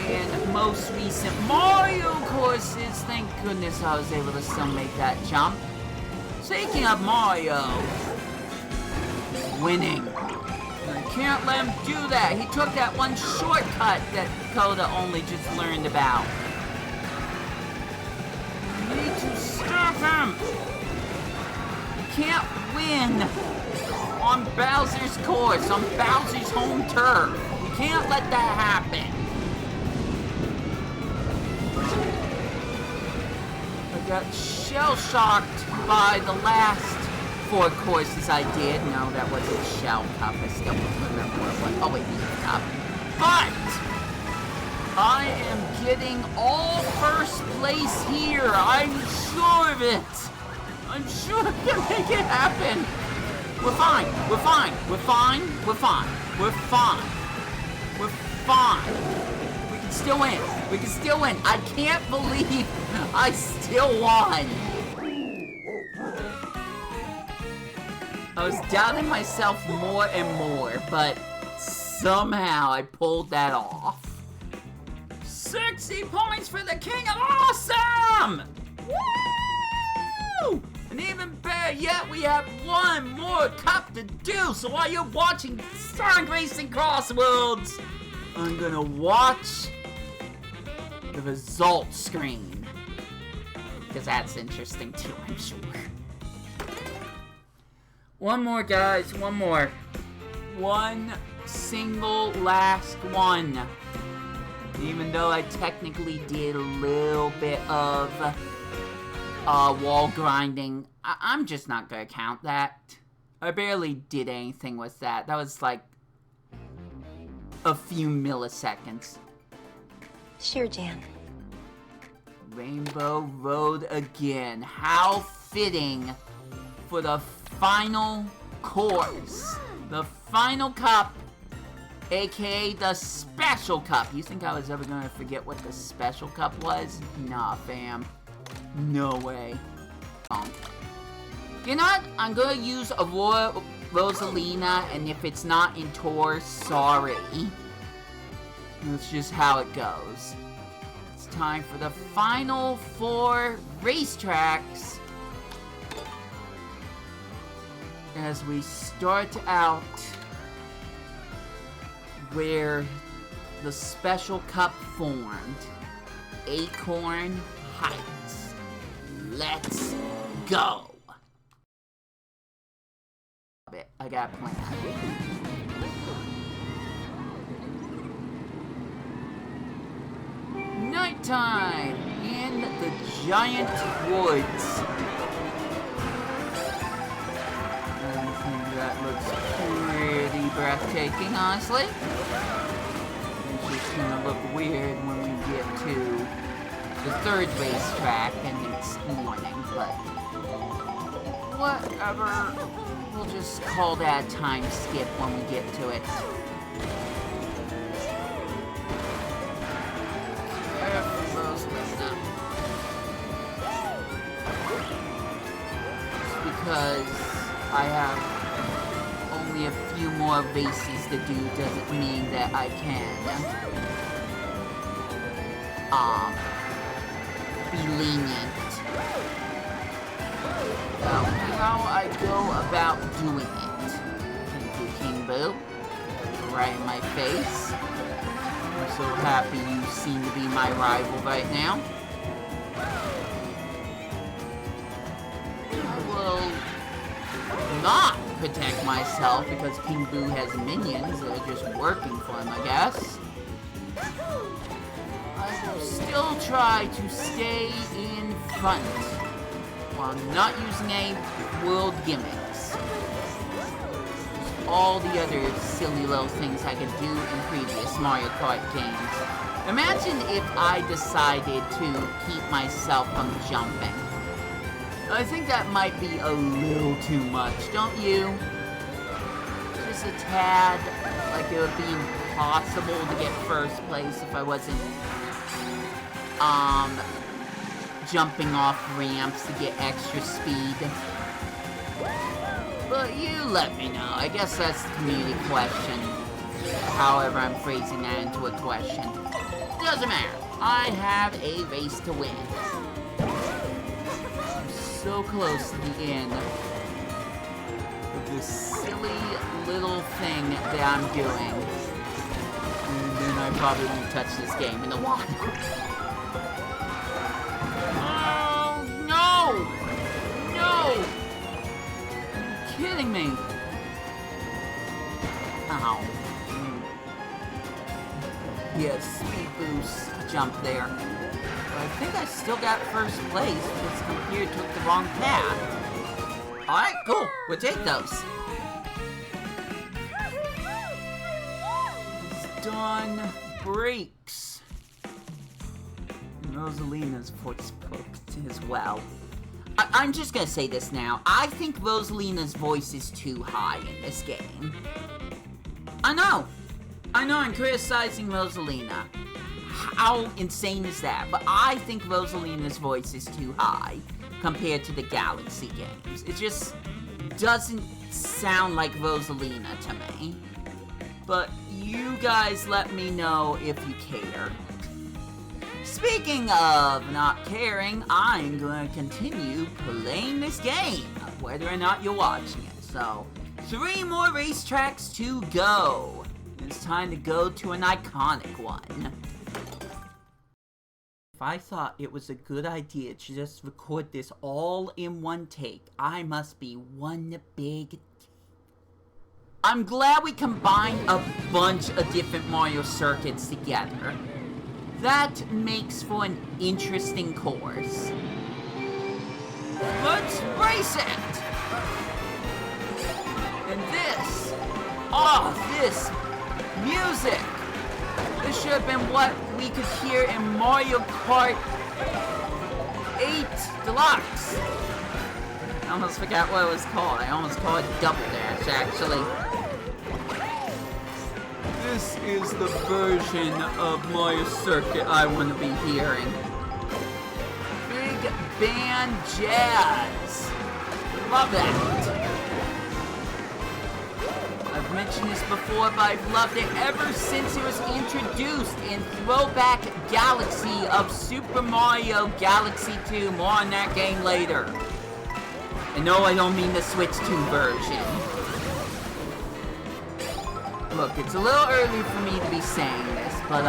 in most recent Mario courses. Thank goodness I was able to still make that jump. Speaking of Mario, winning. I can't let him do that. He took that one shortcut that Coda only just learned about. You need to stop him. You can't win on Bowser's course, on Bowser's home turf. You can't let that happen. I got shell-shocked by the last 4 courses I did. No, that wasn't Shell Cup. I still don't remember what it was. Oh, wait, Leaf Cup. But I am getting all first place here. I'm sure of it. I'm sure I can make it happen. We're fine. We're fine. We're fine. We're fine. We're fine. We're fine. We can still win. We can still win. I can't believe I still won. I was doubting myself more and more, but somehow I pulled that off. 60 points for the King of Awesome! Woo! And even better yet, we have one more cup to do. So while you're watching Sonic Racing Crossworlds, I'm gonna watch the results screen. Because that's interesting too, I'm sure. One more, guys, one more. One single last one. Even though I technically did a little bit of wall grinding, I'm just not gonna count that. I barely did anything with that. That was like a few milliseconds. Sure, Jan. Rainbow Road again. How fitting for the final course. The final cup, aka the special cup. You think I was ever gonna forget what the special cup was? Nah, fam. No way. You know what? I'm gonna use Aurora Rosalina, and if it's not in Tour, sorry. That's just how it goes. It's time for the final 4 racetracks. As we start out where the special cup formed, Acorn Heights. Let's go! I got a plan. Nighttime in the giant woods. I think that looks pretty breathtaking, honestly. It's just gonna look weird when we get to the 3rd racetrack and it's morning, but whatever. We'll just call that time skip when we get to it. Because I have only a few more races to do doesn't mean that I can be lenient about how I go about doing it. Thank you, King Boo. Right in my face. I'm so happy you seem to be my rival right now. Not protect myself because King Boo has minions that are just working for him, I guess. I will still try to stay in front while not using any world gimmicks. All the other silly little things I could do in previous Mario Kart games. Imagine if I decided to keep myself from jumping. I think that might be a little too much, don't you? Just a tad, like it would be impossible to get first place if I wasn't, jumping off ramps to get extra speed. But you let me know. I guess that's the community question. However, I'm phrasing that into a question. Doesn't matter. I have a race to win. So close to the end of this silly little thing that I'm doing. And then I probably won't touch this game in a while. Oh, no! No! Are you kidding me? Ow. Yes, speed boost jump there. I think I still got first place because the computer took the wrong path. Alright, cool. We'll take those. It's done. Brakes. And Rosalina's voice booked as well. I'm just gonna say this now. I think Rosalina's voice is too high in this game. I know I'm criticizing Rosalina. How insane is that? But I think Rosalina's voice is too high compared to the Galaxy games. It just doesn't sound like Rosalina to me. but you guys let me know if you care. Speaking of not caring, I'm going to continue playing this game, whether or not you're watching it. So, 3 more racetracks to go. It's time to go to an iconic one. If I thought it was a good idea to just record this all in one take, I must be one big... I'm glad we combined a bunch of different Mario circuits together. That makes for an interesting course. Let's race it! And this... oh, this music! This should have been what we could hear in Mario Kart 8 Deluxe. I almost forgot what it was called. I almost called it Double Dash, actually. This is the version of Mario Circuit I want to be hearing. Big band jazz. Love that. I've mentioned this before, but I've loved it ever since it was introduced in Throwback Galaxy of Super Mario Galaxy 2. More on that game later. And no, I don't mean the Switch 2 version. Look, it's a little early for me to be saying this, but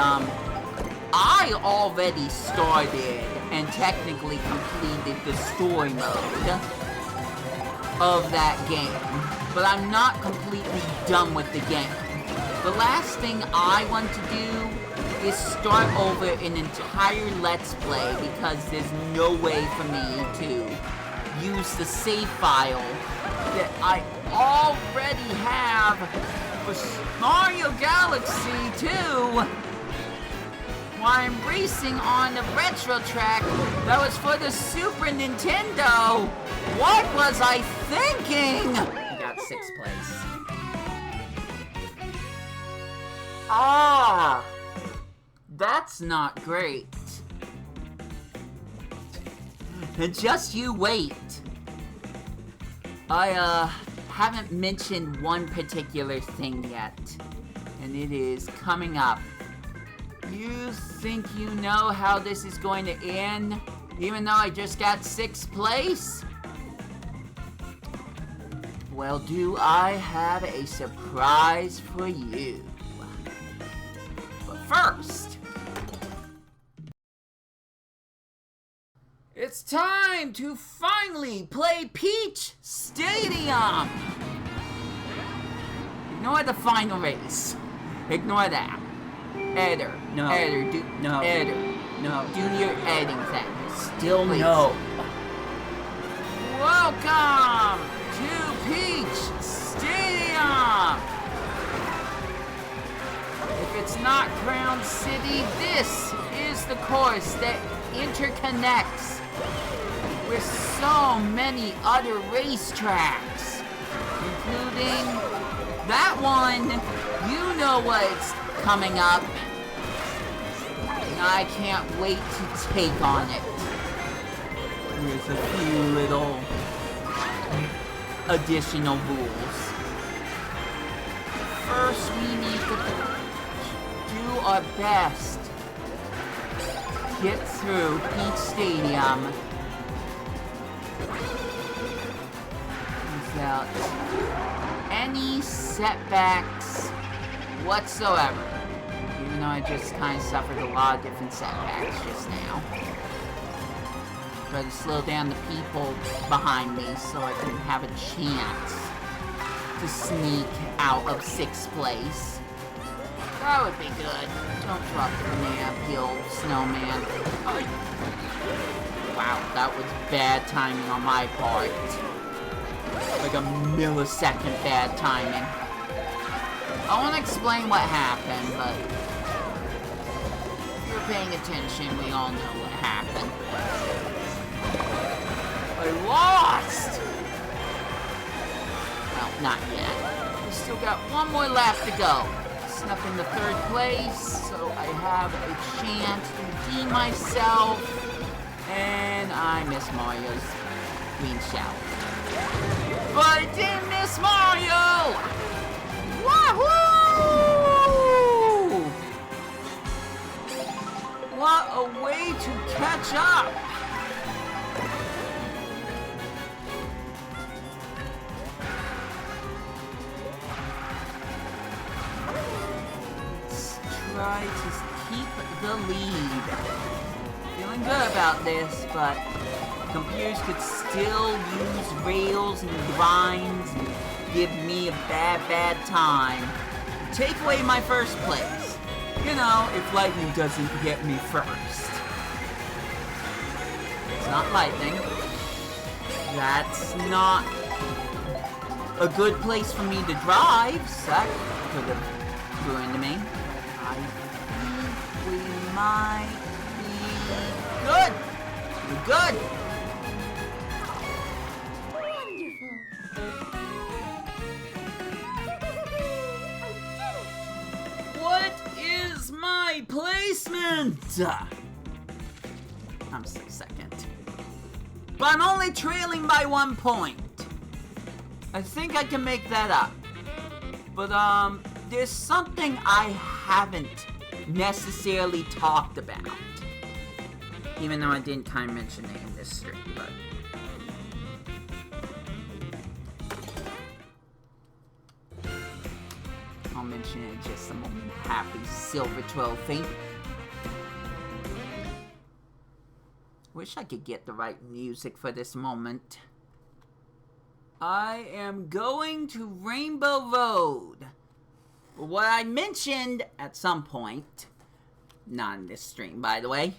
I already started and technically completed the story mode of that game. But I'm not completely done with the game. The last thing I want to do is start over an entire Let's Play because there's no way for me to use the save file that I already have for Mario Galaxy 2 while I'm racing on the retro track that was for the Super Nintendo. What was I thinking? 6th place. Ah, that's not great. And just you wait. I haven't mentioned one particular thing yet, and it is coming up. You think you know how this is going to end, even though I just got 6th place? Well, do I have a surprise for you? But first, it's time to finally play Peach Stadium! Ignore the final race. Ignore that. Editor. No. Editor. No. Editor. No. Do your editing thing. Still no. Welcome to Peach Stadium! If it's not Crown City, this is the course that interconnects with so many other racetracks, including that one. You know what's coming up, and I can't wait to take on it. There's a few little additional rules. First, we need to do our best to get through Peach Stadium without any setbacks whatsoever. Even though I just kind of suffered a lot of different setbacks just now. Try to slow down the people behind me so I can have a chance to sneak out of 6th place. That would be good. Don't drop the banana peel, snowman. Wow, that was bad timing on my part. Like a millisecond bad timing. I won't explain what happened, but if you're paying attention, we all know what happened. I lost! Well, not yet. We still got one more lap to go. Snuck in the 3rd place, so I have a chance to redeem myself. And I miss Mario's green shell. But I didn't miss Mario! Wahoo! a way to catch up. Let's try to keep the lead. Feeling good about this, but computers could still use rails and grinds and give me a bad time. Take away my first place. You know, if lightning doesn't get me first. It's not lightning. That's not a good place for me to drive. So that could have ruined me. I think we might be good. We're good. What is my placement? I'm still second. But I'm only trailing by 1 point. I think I can make that up. But, there's something I haven't necessarily talked about. Even though I didn't kind of mention it in this stream, but... I'll mention it in just a moment. Happy silver trophy. Wish I could get the right music for this moment. I am going to Rainbow Road. What I mentioned at some point, not in this stream by the way,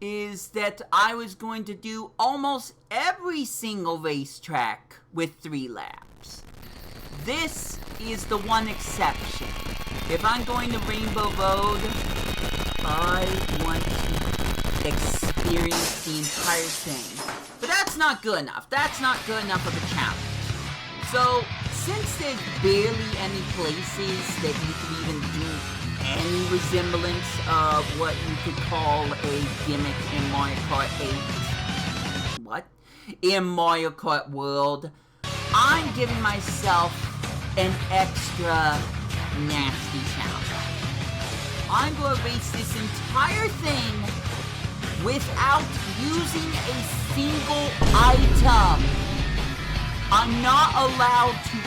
is that I was going to do almost every single racetrack with 3 laps. This is the one exception. If I'm going to Rainbow Road, I want to experience the entire thing. But that's not good enough. That's not good enough of a challenge. So, since there's barely any places that you can even do any resemblance of what you could call a gimmick in Mario Kart 8. What? In Mario Kart World, I'm giving myself an extra nasty challenge. I'm going to race this entire thing without using a single item. I'm not allowed to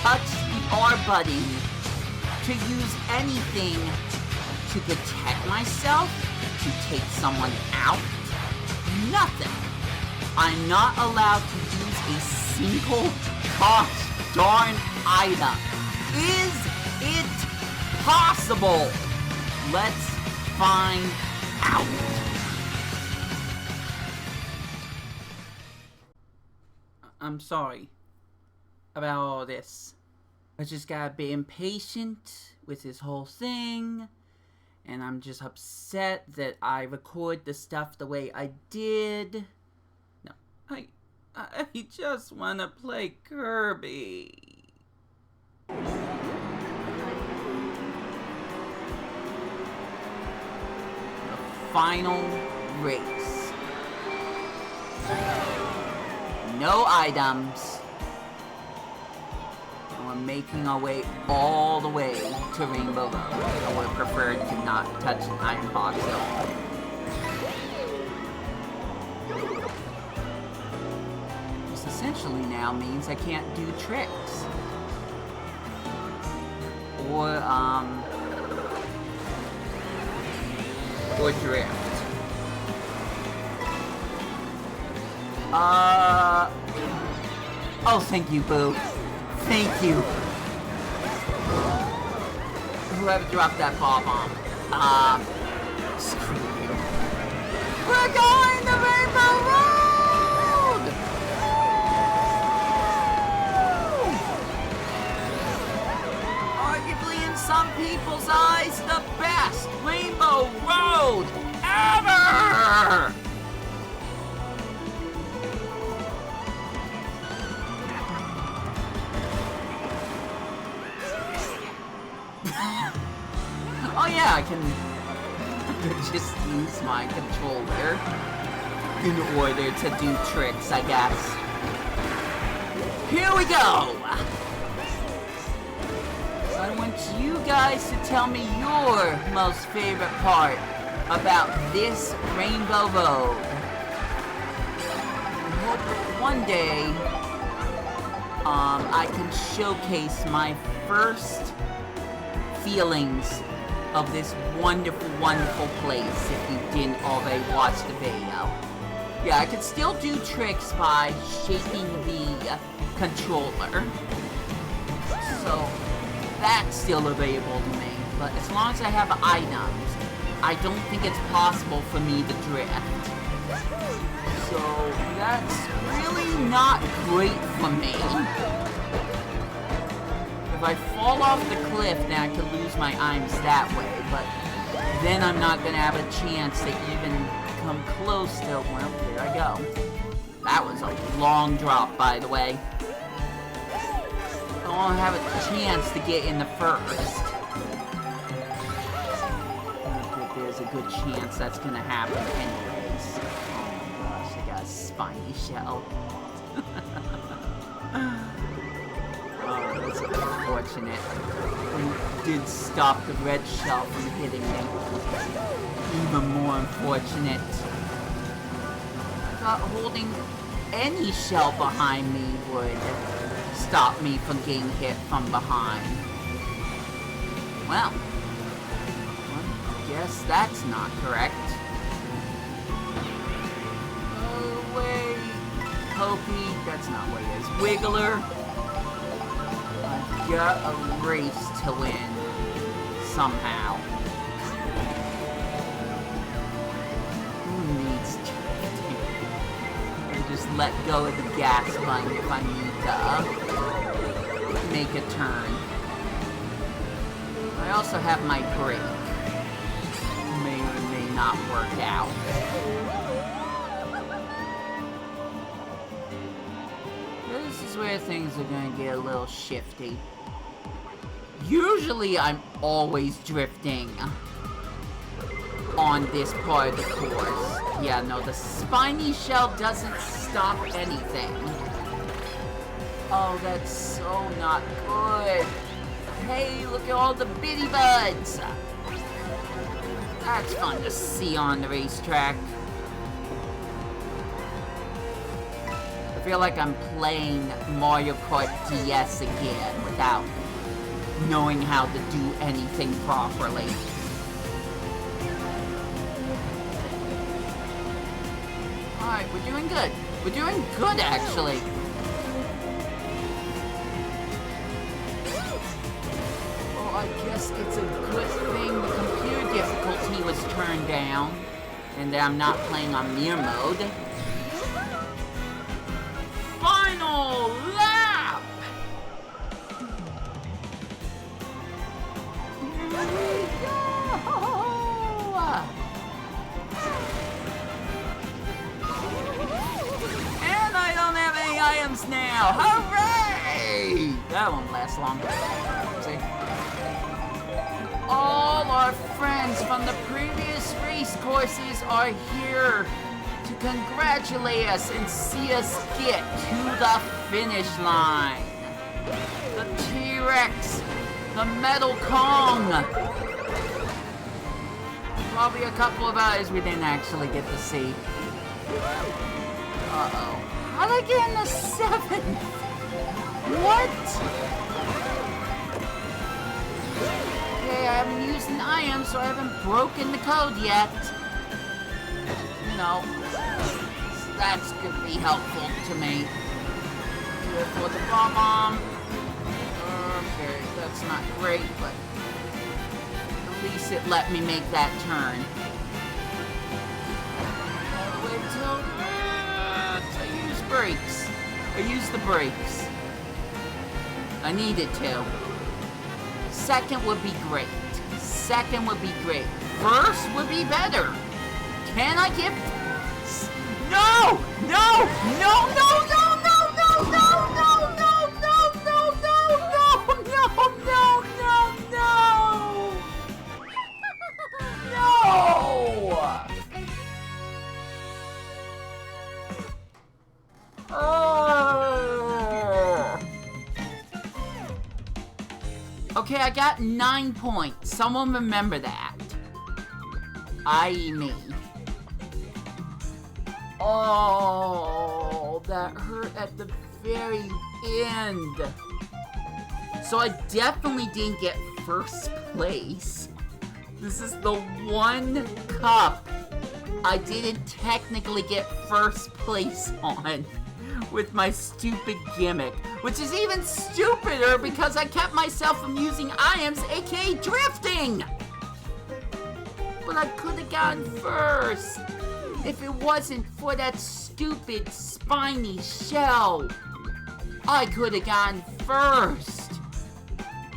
touch the R button to use anything to protect myself, to take someone out, nothing. I'm not allowed to use a single gosh darn item. Is it possible? Let's find out. I'm sorry about all this. I just got a bit impatient with this whole thing, and I'm just upset that I record the stuff the way I did. No, I just want to play Kirby. The final race. No items. And we're making our way all the way to Rainbow Road. I would have preferred to not touch an iron box though. This essentially now means I can't do tricks. Or drift. Oh, thank you, Boo. Thank you. Whoever dropped that ball bomb. Screw you. We're going to Rainbow Road! Arguably, in some people's eyes, the best Rainbow Road ever! Oh yeah, I can just use my controller in order to do tricks, I guess. Here we go! So I want you guys to tell me your most favorite part about this Rainbow Road. I hope one day, I can showcase my first feelings of this wonderful, wonderful place if you didn't already watch the video. Yeah, I can still do tricks by shaking the controller. So, that's still available to me. But as long as I have items, I don't think it's possible for me to drift. So, that's really not great for me. If I fall off the cliff, then I could lose my items that way, but then I'm not gonna have a chance to even come close to, well, there I go. That was a long drop, by the way. I won't have a chance to get in the first. There's a good chance that's gonna happen anyways. Oh my gosh, I got a spiny shell. Oh, that's unfortunate. It did stop the red shell from hitting me. Even more unfortunate. I thought holding any shell behind me would stop me from getting hit from behind. Well, I guess that's not correct. Oh, wait. Pokey, that's not what it is. Wiggler. I've got a race to win. Somehow. Who needs drifting? I just let go of the gas button if I need to make a turn. I also have my brake. May or may not work out. This is where things are gonna get a little shifty. Usually I'm always drifting on this part of the course. Yeah, no, the spiny shell doesn't stop anything. Oh, that's so not good. Hey, look at all the bitty buds. That's fun to see on the racetrack. I feel like I'm playing Mario Kart DS again without knowing how to do anything properly. Alright, we're doing good. We're doing good, actually. Well, I guess it's a good thing the computer difficulty was turned down and that I'm not playing on mirror mode. Final lap! Here we go! And I don't have any items now! Hooray! That won't last long. See? All our friends from the previous race courses are here to congratulate us and see us get to the finish line. The T-Rex, the Metal Kong, probably a couple of others we didn't actually get to see. Uh-oh. How'd I get in the 7th? What? Okay, I haven't used an item, so I haven't broken the code yet. You know, that's gonna be helpful to me. Good for the bomb. Okay, that's not great, but at least it let me make that turn. Wait till I use brakes. I use the brakes. I needed to. Second would be great. Second would be great. First would be better. Can I get... No! No! No! No! No! No! No! No! No! No! No! No! No! No! No! No! No! Okay, I got 9 points. Someone remember that. I me. Oh, that hurt at the very end. So I definitely didn't get first place. This is the one cup I didn't technically get first place on with my stupid gimmick, which is even stupider because I kept myself from using items, aka drifting. But I could have gotten first if it wasn't for that stupid spiny shell. I could have gotten first.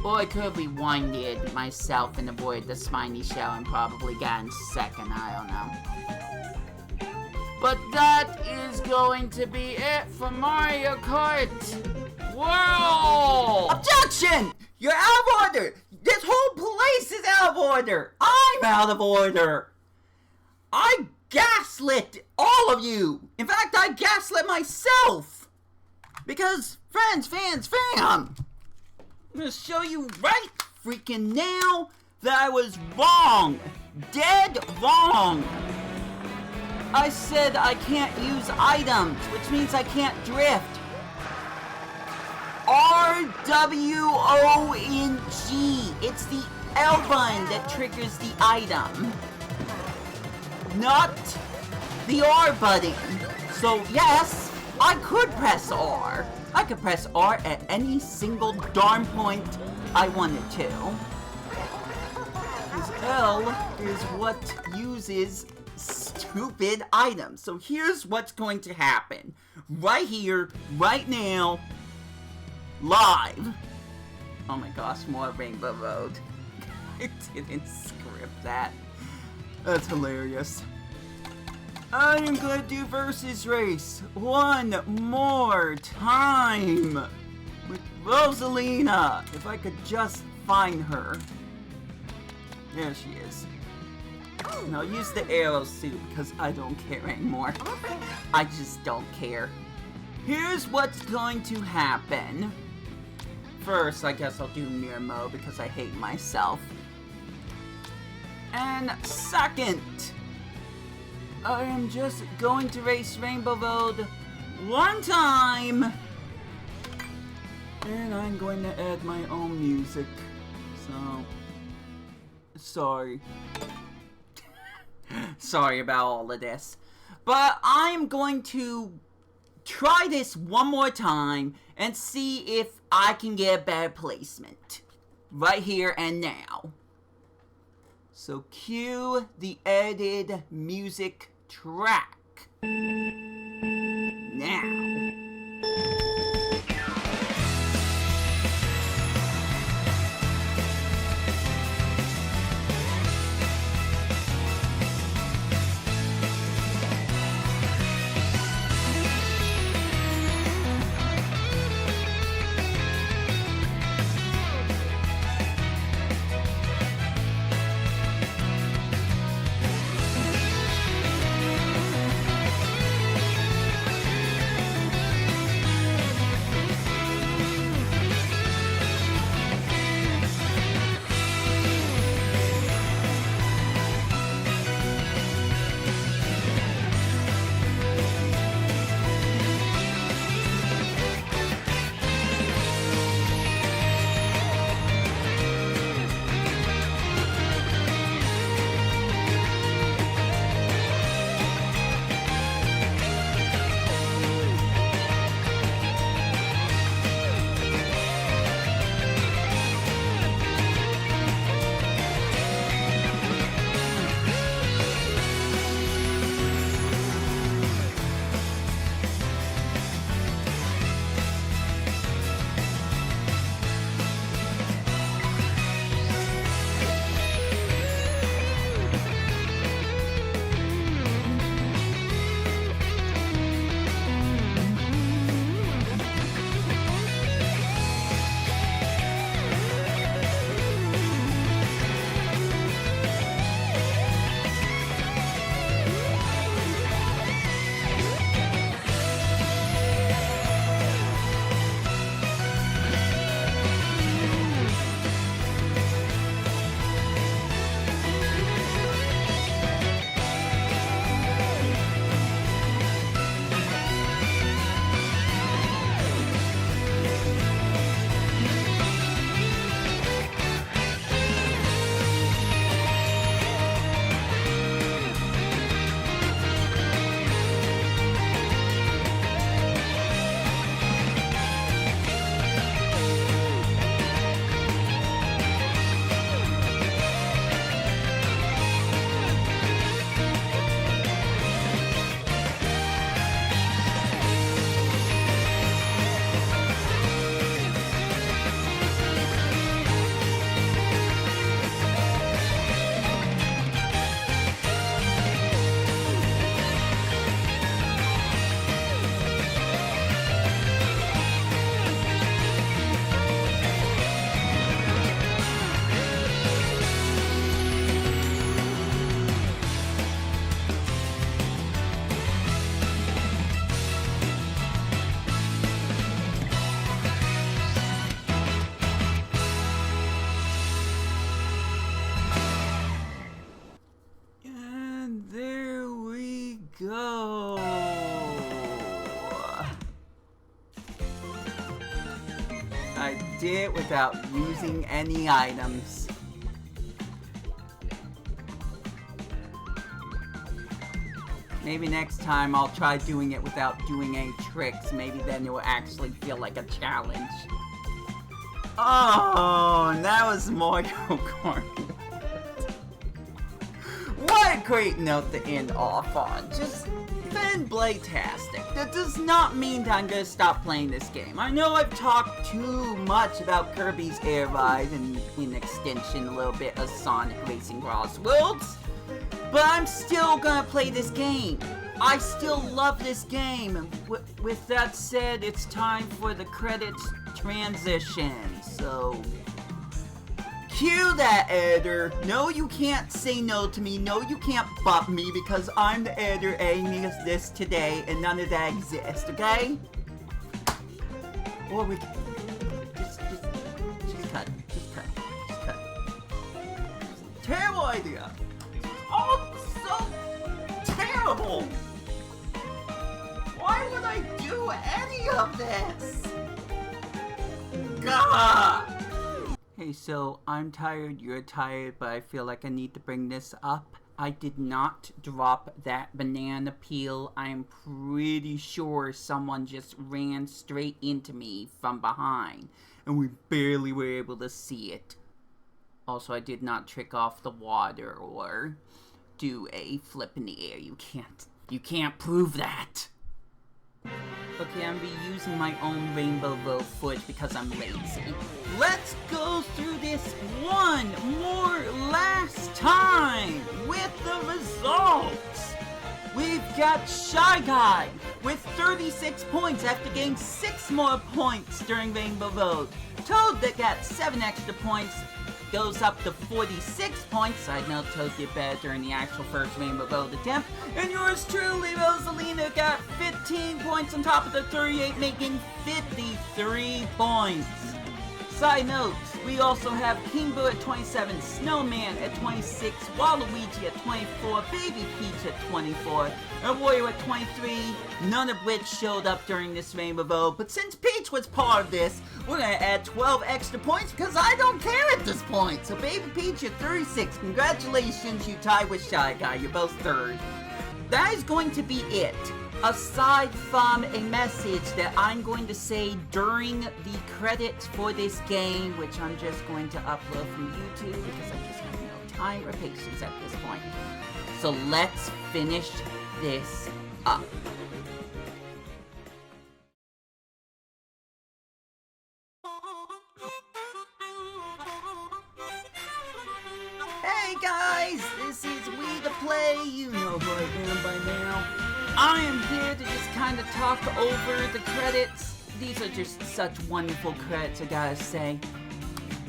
Or I could have rewinded myself and avoided the spiny shell and probably gotten second, I don't know. But that is going to be it for Mario Kart World! Objection! You're out of order! This whole place is out of order! I'm out of order! I gaslit all of you! In fact, I gaslit myself! Because, friends, fans, fam! I'm gonna show you right freaking now that I was wrong! Dead wrong! I said I can't use items, which means I can't drift. RWONG. It's the L button that triggers the item, not the R button. So yes, I could press R. I could press R at any single darn point I wanted to. Because L is what uses stupid items. So here's what's going to happen. Right here, right now, live. Oh my gosh, more Rainbow Road. I didn't script that. That's hilarious. I am gonna do versus race one more time with Rosalina. If I could just find her. There she is. And I'll use the arrow suit because I don't care anymore. I just don't care. Here's what's going to happen. First, I guess I'll do mirror mode because I hate myself. And second, I am just going to race Rainbow Road one time. And I'm going to add my own music. So, sorry. Sorry about all of this. But I'm going to try this one more time and see if I can get a better placement. Right here and now. So cue the edited music track. Now. did it without using any items. Maybe next time I'll try doing it without doing any tricks. Maybe then it will actually feel like a challenge. Oh, and that was Mario Kart. What a great note to end off on. Just fantastic. That does not mean that I'm gonna stop playing this game. I know I've talked too much about Kirby's Air Ride and in extension a little bit of Sonic Racing Cross Worlds. But I'm still gonna play this game. I still love this game. And with that said, it's time for the credits transition. So, cue that, editor. No, you can't say no to me. No, you can't bump me because I'm the editor editing this today and none of that exists, okay? Or we can just cut. Just cut. Terrible idea. Oh, so terrible! Why would I do any of this? Gah! Hey, so I'm tired, you're tired, but I feel like I need to bring this up. I did not drop that banana peel. I'm pretty sure someone just ran straight into me from behind, and we barely were able to see it. Also, I did not trick off the water or do a flip in the air. You can't prove that. Okay, I'm gonna be using my own Rainbow Road footage because I'm lazy. Let's go through this one more last time with the results. We've got Shy Guy with 36 points after getting 6 more points during Rainbow Road. Toad that got 7 extra points goes up to 46 points. Side note, Toad did better during the actual first Rainbow Road attempt. And yours truly, Rosalina, got 15 points on top of the 38, making 53 points. Side note, we also have King Boo at 27, Snowman at 26, Waluigi at 24, Baby Peach at 24, and Wario at 23, none of which showed up during this Rainbow Road. But since Peach was part of this, we're gonna add 12 extra points because I don't care at this point. So Baby Peach, you're 36. Congratulations, you tie with Shy Guy. You're both third. That is going to be it. Aside from a message that I'm going to say during the credits for this game, which I'm just going to upload from YouTube because I just have no time or patience at this point. So let's finish this up. Hey guys, this is Wii2PLAY. You know who I am by now. I am here to just kind of talk over the credits. These are just such wonderful credits, I gotta say.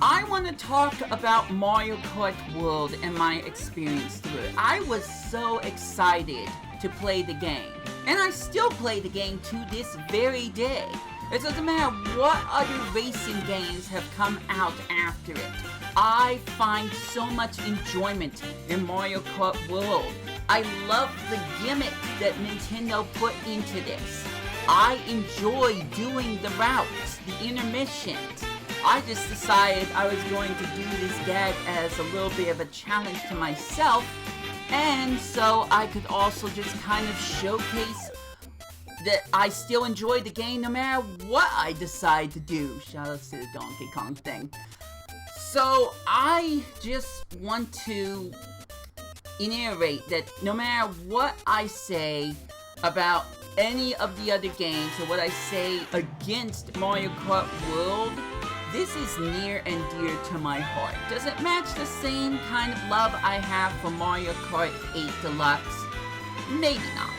I want to talk about Mario Kart World and my experience through it. I was so excited to play the game. And I still play the game to this very day. It doesn't matter what other racing games have come out after it. I find so much enjoyment in Mario Kart World. I love the gimmick that Nintendo put into this. I enjoy doing the routes, the intermissions. I just decided I was going to do this gag as a little bit of a challenge to myself, and so I could also just kind of showcase that I still enjoy the game no matter what I decide to do. Shout out to the Donkey Kong thing. So I just want to reiterate that no matter what I say about any of the other games or what I say against Mario Kart World, this is near and dear to my heart. Does it match the same kind of love I have for Mario Kart 8 Deluxe? Maybe not.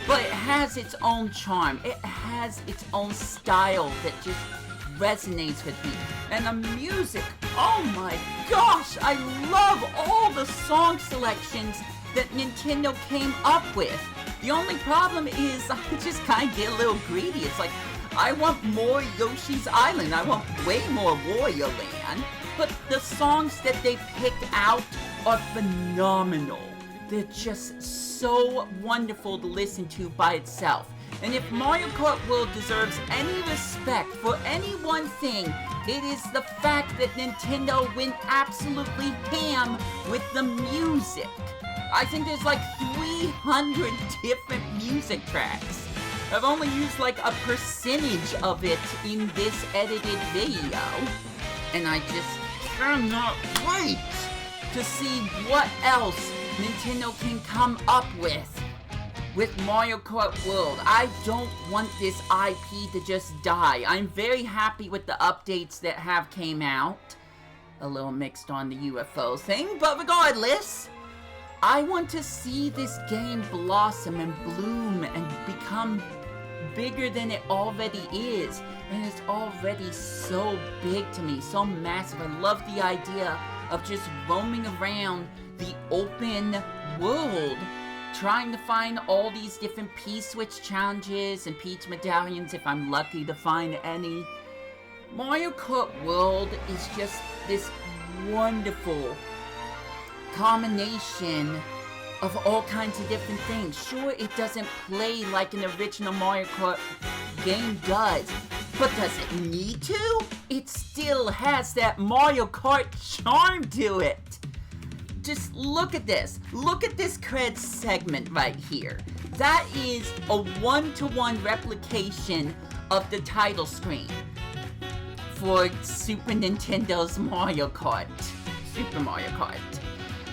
But it has its own charm. It has its own style that just resonates with me. And the music, oh my gosh, I love all the song selections that Nintendo came up with. The only problem is I just kind of get a little greedy. It's like, I want more Yoshi's Island. I want way more Wario Land. But the songs that they picked out are phenomenal. They're just so wonderful to listen to by itself. And if Mario Kart World deserves any respect for any one thing, it is the fact that Nintendo went absolutely ham with the music. I think there's like 300 different music tracks. I've only used like a percentage of it in this edited video. And I just cannot wait to see what else Nintendo can come up with Mario Kart World. I don't want this IP to just die. I'm very happy with the updates that have came out. A little mixed on the UFO thing, but regardless, I want to see this game blossom and bloom and become bigger than it already is. And it's already so big to me, so massive. I love the idea of just roaming around the open world, trying to find all these different P-Switch challenges and Peach medallions if I'm lucky to find any. Mario Kart World is just this wonderful combination of all kinds of different things. Sure, it doesn't play like an original Mario Kart game does, but does it need to? It still has that Mario Kart charm to it. Just look at this. Look at this cred segment right here. That is a one-to-one replication of the title screen for Super Nintendo's Mario Kart. Super Mario Kart.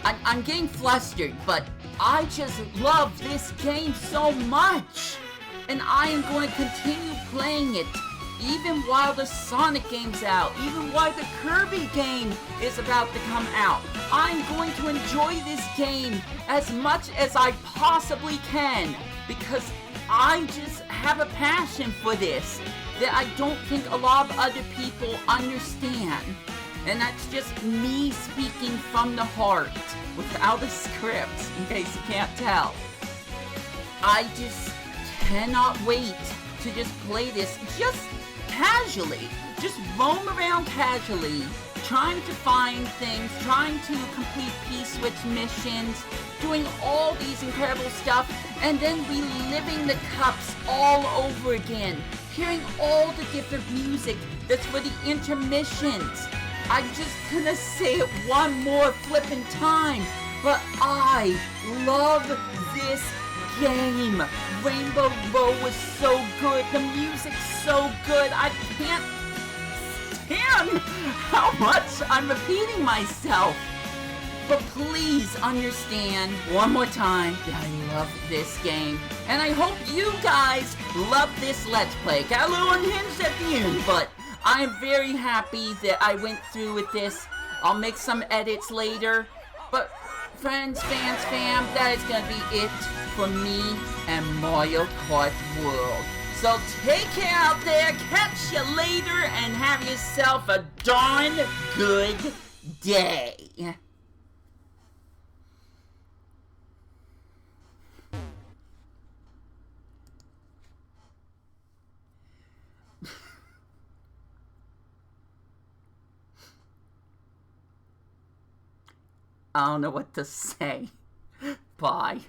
I'm getting flustered, but I just love this game so much. And I am going to continue playing it even while the Sonic game's out, even while the Kirby game is about to come out. I'm going to enjoy this game as much as I possibly can because I just have a passion for this that I don't think a lot of other people understand. And that's just me speaking from the heart without a script, in case you can't tell. I just cannot wait to just play this just casually. Just roam around casually, trying to find things, trying to complete P-Switch missions, doing all these incredible stuff, and then reliving the cups all over again, hearing all the different music that's for the intermissions. I'm just gonna say it one more flippin' time, but I love this game. Rainbow Row was so good, the music's so good, I can't stand how much I'm repeating myself. But please understand one more time that I love this game. And I hope you guys love this Let's Play. Got a little unhinged at the end, but I am very happy that I went through with this. I'll make some edits later. But friends, fans, fam, that is going to be it for me and Mario Kart World. So take care out there, catch you later, and have yourself a darn good day. I don't know what to say. Bye.